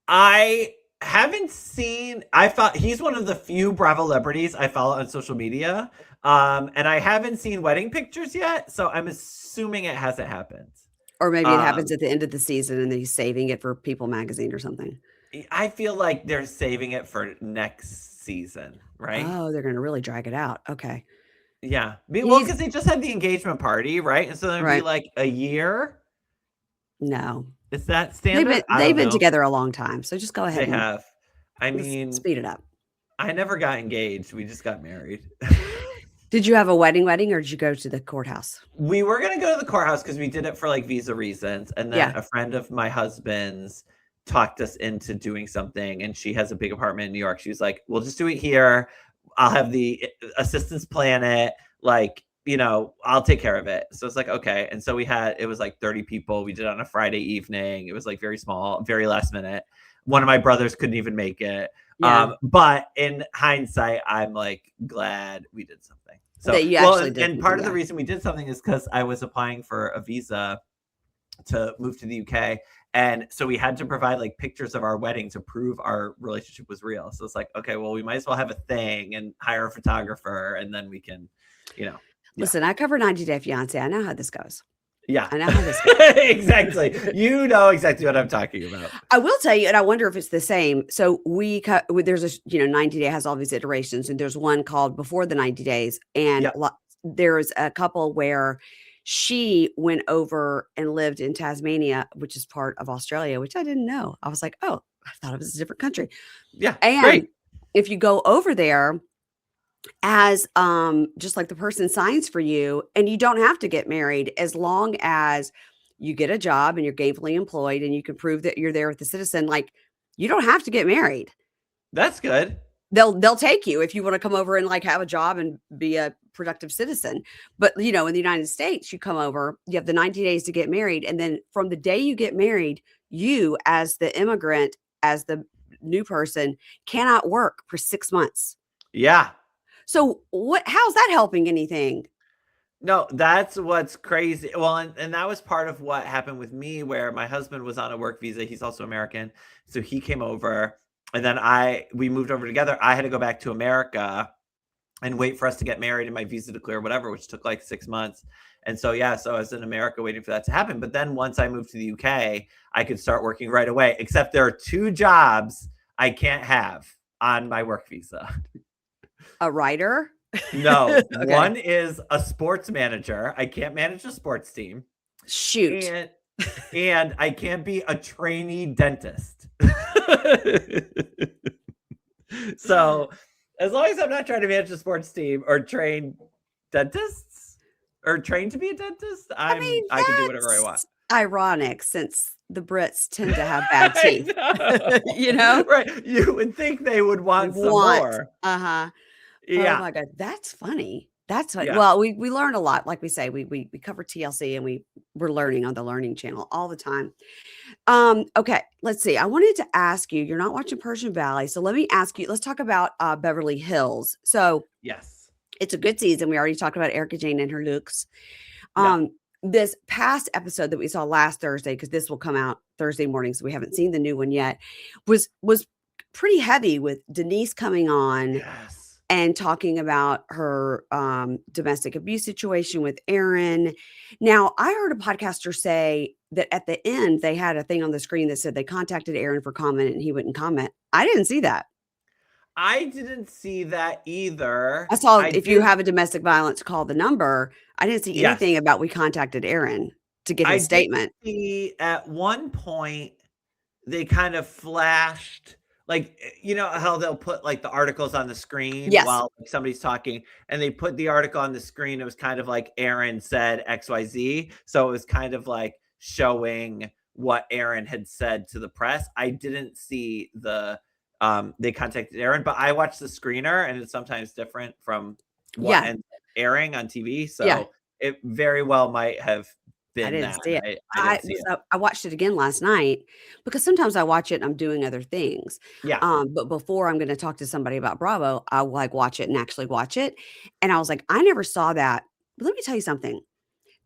I haven't seen. I thought he's one of the few Bravo celebrities I follow on social media, and I haven't seen wedding pictures yet, so I'm assuming it hasn't happened. Or maybe it happens Um, at the end of the season and then he's saving it for People Magazine or something. I feel like they're saving it for next season, right? Oh, they're gonna really drag it out. Okay. Yeah, well, He's because they just had the engagement party, right? And so then it'd be right. like a year. No. Is that They've been standard? I they've don't been know. together a long time, so just go They ahead and have. I let's mean, speed it up. I never got engaged. We just got married. Did you have a wedding, or did you go to the courthouse? We were gonna go to the courthouse because we did it for like visa reasons, and then Yeah. a friend of my husband's talked us into doing something, and she has a big apartment in New York. She was like, "We'll just do it here. I'll have the assistants plan it. Like, I'll take care of it." So it's like, okay. And so it was like 30 people. We did it on a Friday evening. It was like very small, very last minute. One of my brothers couldn't even make it. Yeah. But in hindsight, I'm like glad we did something. So, That you well, actually did and something, part of the yeah. reason we did something is because I was applying for a visa to move to the UK. And so we had to provide like pictures of our wedding to prove our relationship was real. So it's like, okay, well, we might as well have a thing and hire a photographer and then we can, yeah. Listen, I cover 90 Day Fiancé. I know how this goes. Yeah. I know how this goes. Exactly. You know exactly what I'm talking about. I will tell you, and I wonder if it's the same. So there's a 90 Day has all these iterations, and there's one called Before the 90 Days, and Yeah. there's a couple where she went over and lived in Tasmania, which is part of Australia, which I didn't know. I was like, oh, I thought it was a different country. Yeah. And Great. if you go over there as just like the person signs for you, and you don't have to get married as long as you get a job and you're gainfully employed and you can prove that you're there with the citizen, like you don't have to get married. That's good. They'll take you if you want to come over and like have a job and be a productive citizen. But in the United States, you come over, you have the 90 days to get married, and then from the day you get married, you as the immigrant, as the new person cannot work for 6 months. Yeah. So how's that helping anything? No, that's what's crazy. Well, and that was part of what happened with me, where my husband was on a work visa. He's also American. So he came over, and then we moved over together. I had to go back to America and wait for us to get married and my visa to clear, whatever, which took like 6 months. And so, yeah, so I was in America waiting for that to happen. But then once I moved to the UK, I could start working right away, except there are 2 jobs I can't have on my work visa. A writer? No, Okay. one is a sports manager. I can't manage a sports team. Shoot. And I can't be a trainee dentist. So as long as I'm not trying to manage a sports team or train dentists or train to be a dentist, I can do whatever I want. Ironic, since the Brits tend to have bad teeth. You know? Right. You would think they would want some more. Uh-huh. Yeah. Oh my God. That's funny. That's funny. Yeah. Well, we learn a lot. Like we say, we cover TLC and we're learning on the Learning Channel all the time. Okay, let's see. I wanted to ask you, you're not watching Persian Valley. So let me ask you, let's talk about Beverly Hills. So Yes. it's a good season. We already talked about Erica Jane and her looks. Yeah. This past episode that we saw last Thursday, because this will come out Thursday morning, so we haven't seen the new one yet, was pretty heavy with Denise coming on. Yes. And talking about her domestic abuse situation with Aaron. Now, I heard a podcaster say that at the end, they had a thing on the screen that said they contacted Aaron for comment and he wouldn't comment. I didn't see that. I didn't see that either. I saw if you have a domestic violence, call the number. I didn't see anything about we contacted Aaron to give his statement. I did see at one point they kind of flashed, like, you know how they'll put like the articles on the screen while somebody's talking, and they put the article on the screen. It was kind of like Aaron said XYZ. So it was kind of like showing what Aaron had said to the press. I didn't see they contacted Aaron, but I watched the screener and it's sometimes different from what ends up airing on TV. So it very well might have been I didn't see it. I didn't see it. I watched it again last night because sometimes I watch it and I'm doing other things. Yeah. But before I'm going to talk to somebody about Bravo, I like watch it and actually watch it. And I was like, I never saw that. But let me tell you something.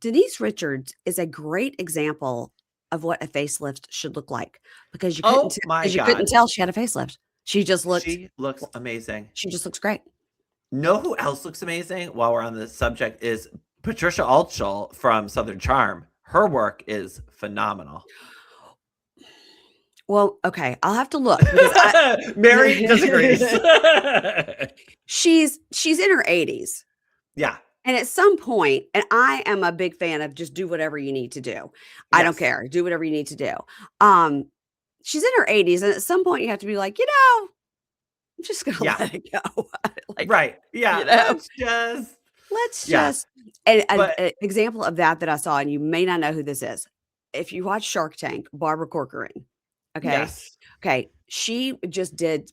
Denise Richards is a great example of what a facelift should look like, because you couldn't tell she had a facelift. She looks amazing. She just looks great. Know who else looks amazing while we're on this subject is Patricia Altschul from Southern Charm. Her work is phenomenal. Well, okay, I'll have to look. Mary disagrees. She's in her 80s. Yeah. And at some point, and I am a big fan of just do whatever you need to do. Yes. I don't care. Do whatever you need to do. She's in her 80s, and at some point you have to be like, I'm just gonna let it go. Like, right. Yeah. Let's just an example of that I saw, and you may not know who this is. If you watch Shark Tank, Barbara Corcoran. Okay. Yes. Okay. She just did,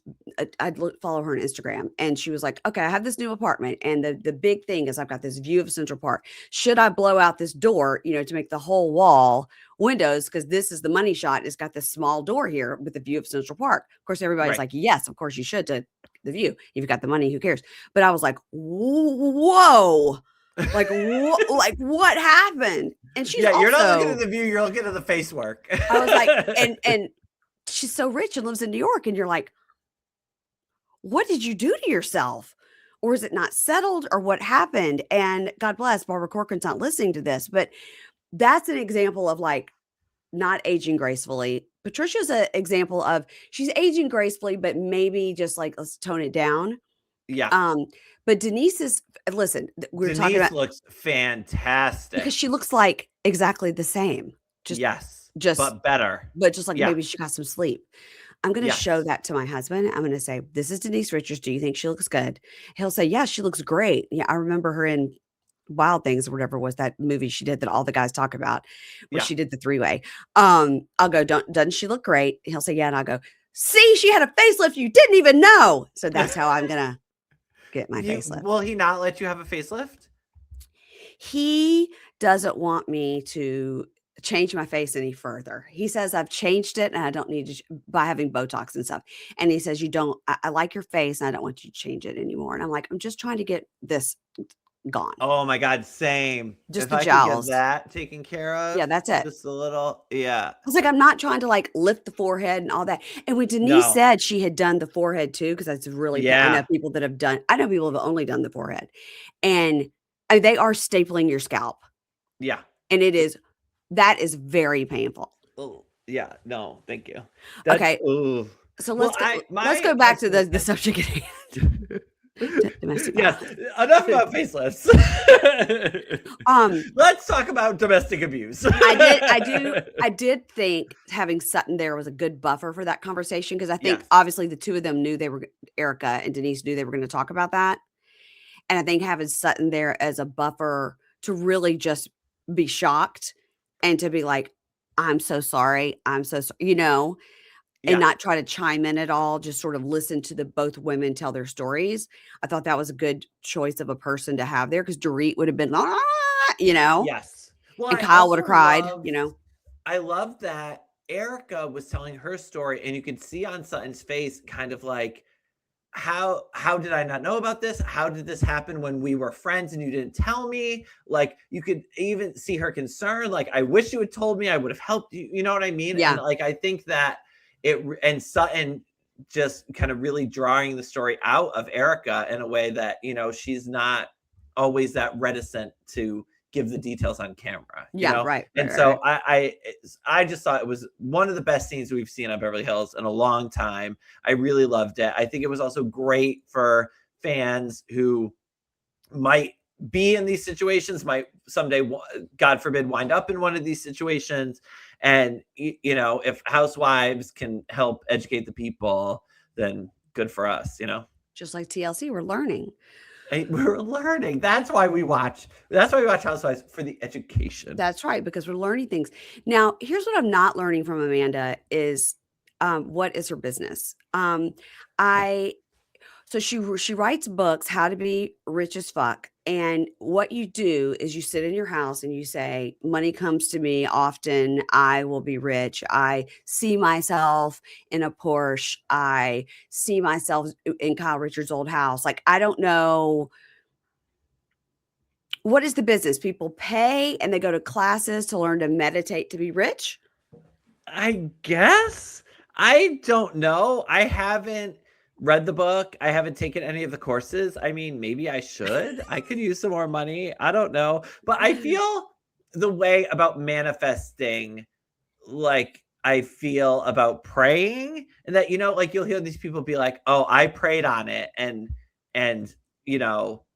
I'd follow her on Instagram, and she was like, okay, I have this new apartment. And the big thing is I've got this view of Central Park. Should I blow out this door, to make the whole wall windows? Because this is the money shot. It's got this small door here with the view of Central Park. Of course, everybody's like, yes, of course you should, to the view. If you've got the money, who cares? But I was like, whoa. Like, like what happened? And she's you're not looking at the view, you're looking at the face work. I was like, and she's so rich and lives in New York, and you're like, what did you do to yourself? Or is it not settled, or what happened? And God bless, Barbara Corcoran's not listening to this, but that's an example of like not aging gracefully. Patricia's an example of she's aging gracefully, but maybe just like, let's tone it down. Yeah. But Denise talking about looks fantastic because she looks like exactly the same. But better. But just like maybe she got some sleep. I'm going to show that to my husband. I'm going to say, this is Denise Richards. Do you think she looks good? He'll say, yeah, she looks great. Yeah, I remember her in Wild Things or whatever was that movie she did that all the guys talk about, where she did the 3-way. I'll go, doesn't she look great? He'll say, yeah. And I'll go, see, she had a facelift you didn't even know. So that's how I'm going to get my facelift. Will he not let you have a facelift? He doesn't want me to change my face any further. He says I've changed it and I don't need to by having Botox and stuff. And he says, I like your face and I don't want you to change it anymore. And I'm like, I'm just trying to get this gone. Oh my God, same. Just If the I could get jowls. that taken care Yeah, of, that's it. just a little, yeah. I was like, I'm not trying to like lift the forehead and all that. And when Denise No. said she had done the forehead too, because that's really, I know Yeah. people that have done, I know people have only done the forehead. And they are stapling your scalp. Yeah. And that is very painful. Oh, yeah. No, thank you. Okay. Ooh. So Well, let's go back to the husband subject at hand. Domestic Yes, violence. enough about facelifts. Let's talk about domestic abuse. I did think having Sutton there was a good buffer for that conversation because I think Yes. obviously the two of them knew Erica and Denise knew they were going to talk about that. And I think having Sutton there as a buffer to really just be shocked and to be like, I'm so sorry. I'm so sorry, and Yeah. not try to chime in at all, just sort of listen to the both women tell their stories. I thought that was a good choice of a person to have there because Dorit would have been, Yes. Well, and I Kyle would also have cried, I love that Erica was telling her story, and you could see on Sutton's face kind of like, how did I not know about this? How did this happen when we were friends and you didn't tell me? Like, you could even see her concern. Like, I wish you had told me, I would have helped you. You know what I mean? Yeah. And like, I think that and Sutton just kind of really drawing the story out of Erica in a way that, she's not always that reticent to give the details on camera. Yeah, right. And so I just thought it was one of the best scenes we've seen on Beverly Hills in a long time. I really loved it. I think it was also great for fans who might be in these situations, might someday, God forbid, wind up in one of these situations. And, if Housewives can help educate the people, then good for us, Just like TLC, we're learning. We're learning. That's why we watch Housewives, for the education. That's right, because we're learning things. Now, here's what I'm not learning from Amanda is what is her business? So she writes books, How to Be Rich as Fuck. And what you do is you sit in your house and you say, money comes to me often. I will be rich. I see myself in a Porsche. I see myself in Kyle Richards' old house. Like, I don't know. What is the business? People pay and they go to classes to learn to meditate to be rich? I guess. I don't know. I haven't read the book. I haven't taken any of the courses. I mean, maybe I should. I could use some more money. I don't know. But I feel the way about manifesting like I feel about praying, and that, like you'll hear these people be like, oh, I prayed on it and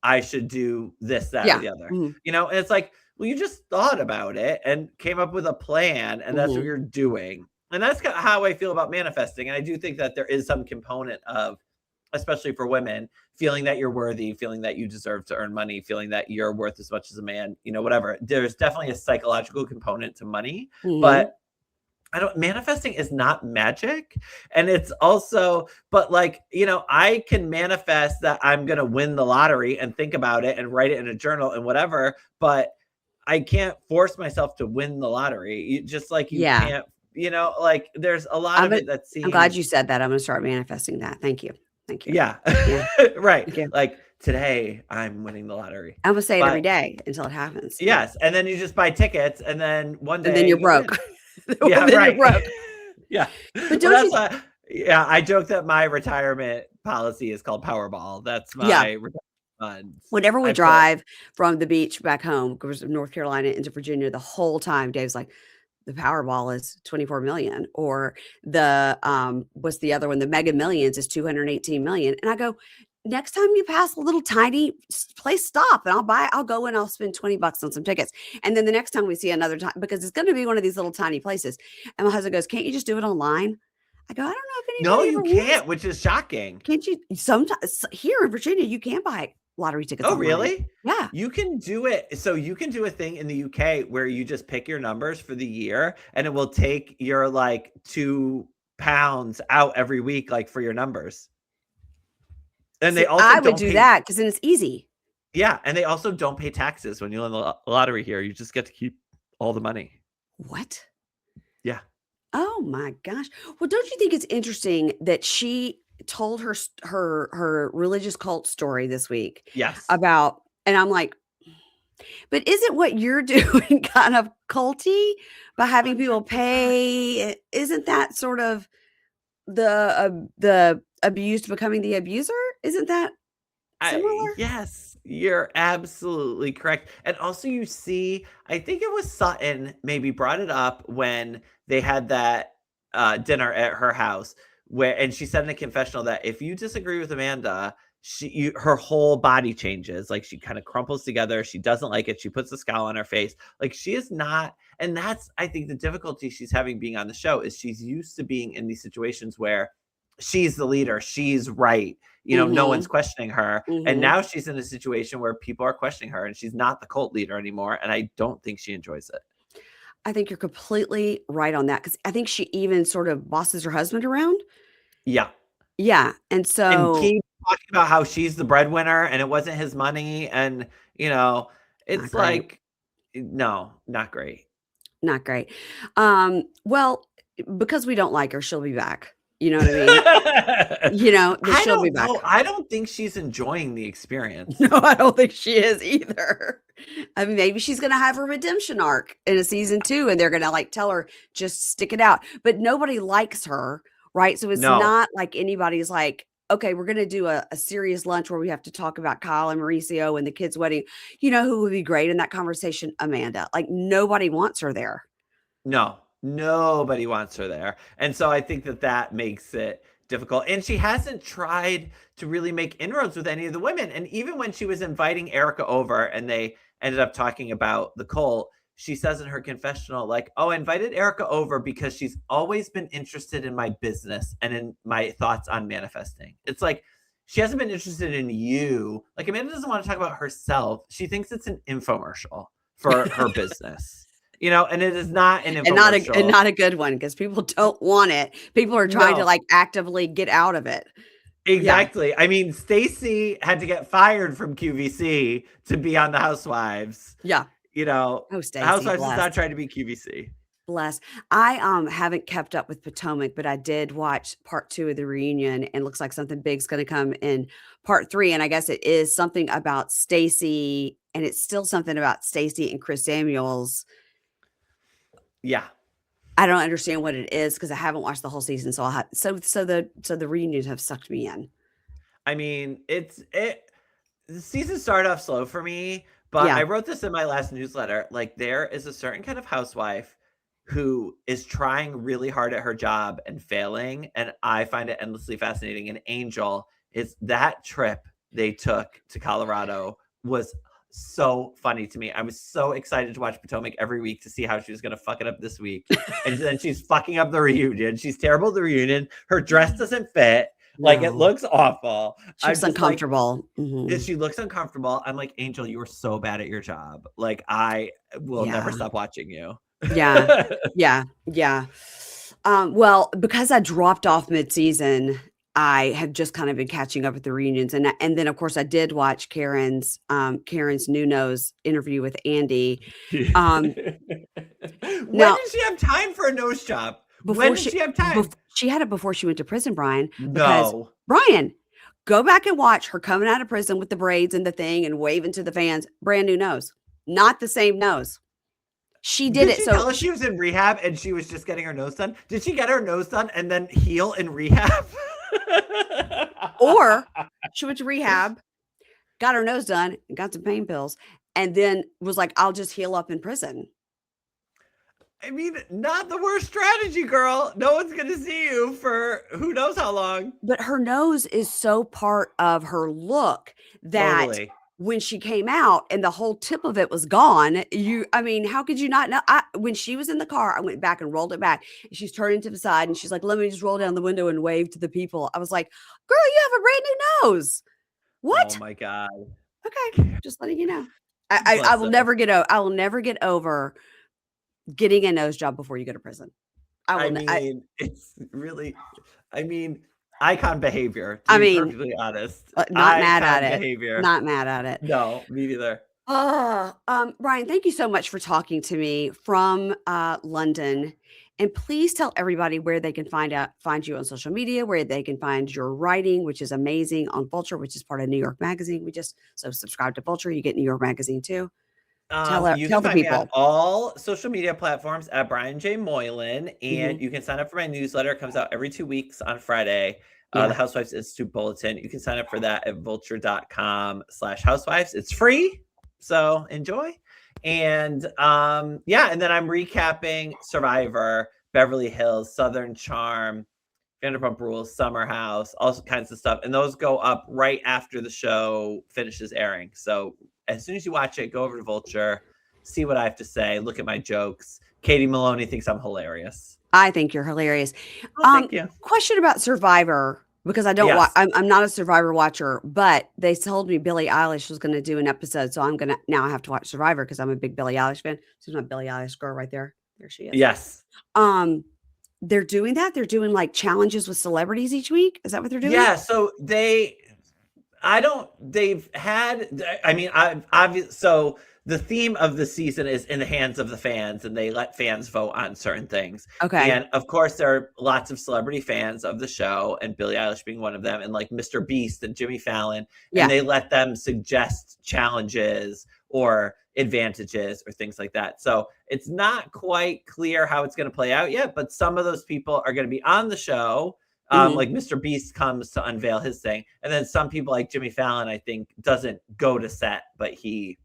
I should do this, that, or the other, and it's like, well, you just thought about it and came up with a plan, and that's what you're doing. And that's how I feel about manifesting. And I do think that there is some component of, especially for women, feeling that you're worthy, feeling that you deserve to earn money, feeling that you're worth as much as a man, whatever. There's definitely a psychological component to money, but manifesting is not magic. And it's also, but like, I can manifest that I'm going to win the lottery and think about it and write it in a journal and whatever, but I can't force myself to win the lottery. You can't, like there's a lot of it that seems. I'm glad you said that. I'm going to start manifesting that. Thank you. Yeah. Right. Like, today I'm winning the lottery. I'm going to say it every day until it happens. Yes. And then you just buy tickets, and then one day. And then you're broke. Yeah, right. You're broke. Yeah. But don't I joke that my retirement policy is called Powerball. That's my retirement fund. Whenever we drive from the beach back home, goes to North Carolina into Virginia, the whole time Dave's like, the Powerball is 24 million, or the what's the other one? The Mega Millions is 218 million. And I go, next time you pass a little tiny place, stop, and I'll go and I'll spend $20 on some tickets. And then the next time we see another time, because it's going to be one of these little tiny places. And my husband goes, can't you just do it online? I go, I don't know if anybody. No, you can't, which is shocking. Can't you? Sometimes here in Virginia, you can buy lottery tickets. Oh, online. Really? Yeah. You can do it. So you can do a thing in the UK where you just pick your numbers for the year, and it will take your like £2 out every week, like for your numbers. And they also I would do that because then it's easy. Yeah. And they also don't pay taxes when you win the lottery here. You just get to keep all the money. What? Yeah. Oh my gosh. Well, don't you think it's interesting that she told her religious cult story this week Yes. about, and I'm like, but isn't what you're doing kind of culty by having people 100%. pay? Isn't that sort of the abused becoming the abuser? Isn't that similar? Yes, you're absolutely correct. And also you see, I think it was Sutton maybe brought it up when they had that dinner at her house where and she said in a confessional that if you disagree with Amanda, her whole body changes. Like she kind of crumples together. She doesn't like it. She puts a scowl on her face. Like she is not, and that's I think the difficulty she's having being on the show is she's used to being in these situations where she's the leader, she's right. No one's Mhm. questioning her. And Mhm. now she's in a situation where people are questioning her and she's not the cult leader anymore. And I don't think she enjoys it. I think you're completely right on that because I think she even sort of bosses her husband around. Yeah. Yeah, and And so keep talking about how she's the breadwinner and it wasn't his money. And, you know, not it's great, like, no, not great. not great. Well, because we don't like her, she'll be back. You know what I mean? That I she'll be don't back. know. I don't think she's enjoying the experience. No, I don't think she is either. I mean, maybe she's gonna have her redemption arc in a season 2, and they're gonna, like, tell her, "Just stick it out." But nobody likes her, right? So it's No, not like anybody's like, "Okay, we're gonna do a serious lunch where we have to talk about Kyle and Mauricio and the kids' wedding." You know who would be great in that conversation? Amanda. Like, nobody wants her there. no, nobody wants her there. And so I think that that makes it difficult. And she hasn't tried to really make inroads with any of the women. And even when she was inviting Erica over and they ended up talking about the cult, she says in her confessional, like, oh, I invited Erica over because she's always been interested in my business and in my thoughts on manifesting. It's like, she hasn't been interested in you. Like, Amanda doesn't want to talk about herself. She thinks it's an infomercial for her business. And it is not an And infomercial. not a good one because people don't want it. People are trying to, No, like, actively get out of it. Yeah, exactly. I mean, Stacy had to get fired from QVC to be on the Housewives. yeah. You know, Oh, Stacey, Housewives is bless. not trying to be QVC. Bless. I, haven't kept up with Potomac, but I did watch part 2 of the reunion, and looks like something big's gonna come in part 3, and I guess it is something about Stacey, and it's still something about Stacey and Chris Samuels. Yeah. I don't understand what it is because I haven't watched the whole season, so I'll have the reunions have sucked me in. I mean, the season started off slow for me, but Yeah. I wrote this in my last newsletter. Like, there is a certain kind of housewife who is trying really hard at her job and failing, and I find it endlessly fascinating. And Angel is that trip they took to Colorado was so funny to me. I was so excited to watch Potomac every week to see how she was going to fuck it up this week. And then she's fucking up the reunion. She's terrible at the reunion. Her dress doesn't fit. Like, it No. looks awful. She I'm was just like, uncomfortable. Mhm. she looks uncomfortable. I'm like, Angel, you are so bad at your job. Like, I will never Yeah. stop watching you. Yeah. Yeah. Yeah. Well, because I dropped off mid-season, I have just kind of been catching up with the reunions, and then, of course, I did watch Karen's new nose interview with Andy. When Um, now did she have time for a nose job? When before did she have time? she had it before she went to prison, Brian, because No. Brian, go back and watch her coming out of prison with the braids and the thing and waving to the fans, brand new nose. Not the same nose. She did Did it she so tell us she was in rehab and she was just getting her nose done? Did she get her nose done and then heal in rehab? or she went to rehab, got her nose done, and got some pain pills, and then was like, "I'll just heal up in prison." I mean, not the worst strategy, girl. No one's going to see you for who knows how long. But her nose is so part of her look that Totally. when she came out and the whole tip of it was gone, I mean, how could you not know? When she was in the car, I went back and rolled it back. And she's turning to the side and she's like, "Let me just roll down the window and wave to the people." I was like, "Girl, you have a brand new nose." Oh What? my God. Okay, just letting you know. I Bless will her. never I will never get over getting a nose job before you go to prison. I will I n I mean, it's really, I mean, icon behavior, to I be mean, perfectly honest. not mad at Icon it, behavior. not mad at it. No, me neither. Brian, thank you so much for talking to me from London. And please tell everybody where they can find you on social media, where they can find your writing, which is amazing, on Vulture, which is part of New York Magazine. So subscribe to Vulture. You get New York Magazine too. You Tell can the find me on people. all social media platforms at Brian J. Moylan, and Hmm. you can sign up for my newsletter. It comes out every 2 weeks on Friday. The Yeah. Housewives Institute Bulletin. You can sign up for that at vulture.com/housewives. It's free, so enjoy. And yeah, and then I'm recapping Survivor, Beverly Hills, Southern Charm, Vanderpump Rules, Summer House, all kinds of stuff. And those go up right after the show finishes airing. So as soon as you watch it, go over to Vulture, see what I have to say, look at my jokes. Katie Maloney thinks I'm hilarious. I think you're hilarious. Oh, thank you. Question about Survivor, because I don't watch. Yes. I'm not a Survivor watcher, but they told me Billie Eilish was going to do an episode, so I'm gonna now have to watch Survivor because I'm a big Billie Eilish fan. She's my Billie Eilish girl right there. There she is. Yes. Um, they're doing that. They're doing like challenges with celebrities each week. Is that what they're doing? Yeah. So they've had, I mean, so the theme of the season is in the hands of the fans, and they let fans vote on certain things. Okay. And of course, there are lots of celebrity fans of the show, and Billie Eilish being one of them, and like Mr. Beast and Jimmy Fallon. Yeah. And they let them suggest challenges or advantages or things like that. So it's not quite clear how it's going to play out yet, but some of those people are going to be on the show. Like Mr. Beast comes to unveil his thing. And then some people like Jimmy Fallon, I think, doesn't go to set, but he,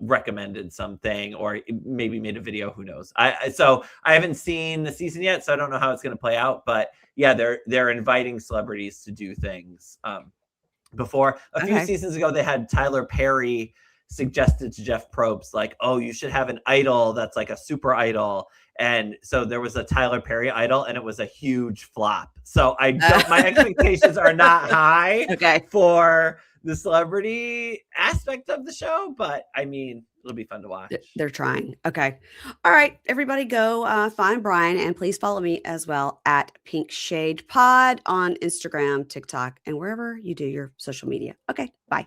recommended something or maybe made a video. Who knows? So I haven't seen the season yet, so I don't know how it's going to play out. But yeah, they're inviting celebrities to do things. Before a few seasons ago, they had Tyler Perry suggested to Jeff Probst, like, oh, you should have an idol that's like a super idol. And so there was a Tyler Perry idol, and it was a huge flop. So my expectations are not high for the celebrity aspect of the show, but I mean, it'll be fun to watch. They're trying. Okay. All right. Everybody go find Brian, and please follow me as well at Pink Shade Pod on Instagram, TikTok, and wherever you do your social media. Okay. Bye.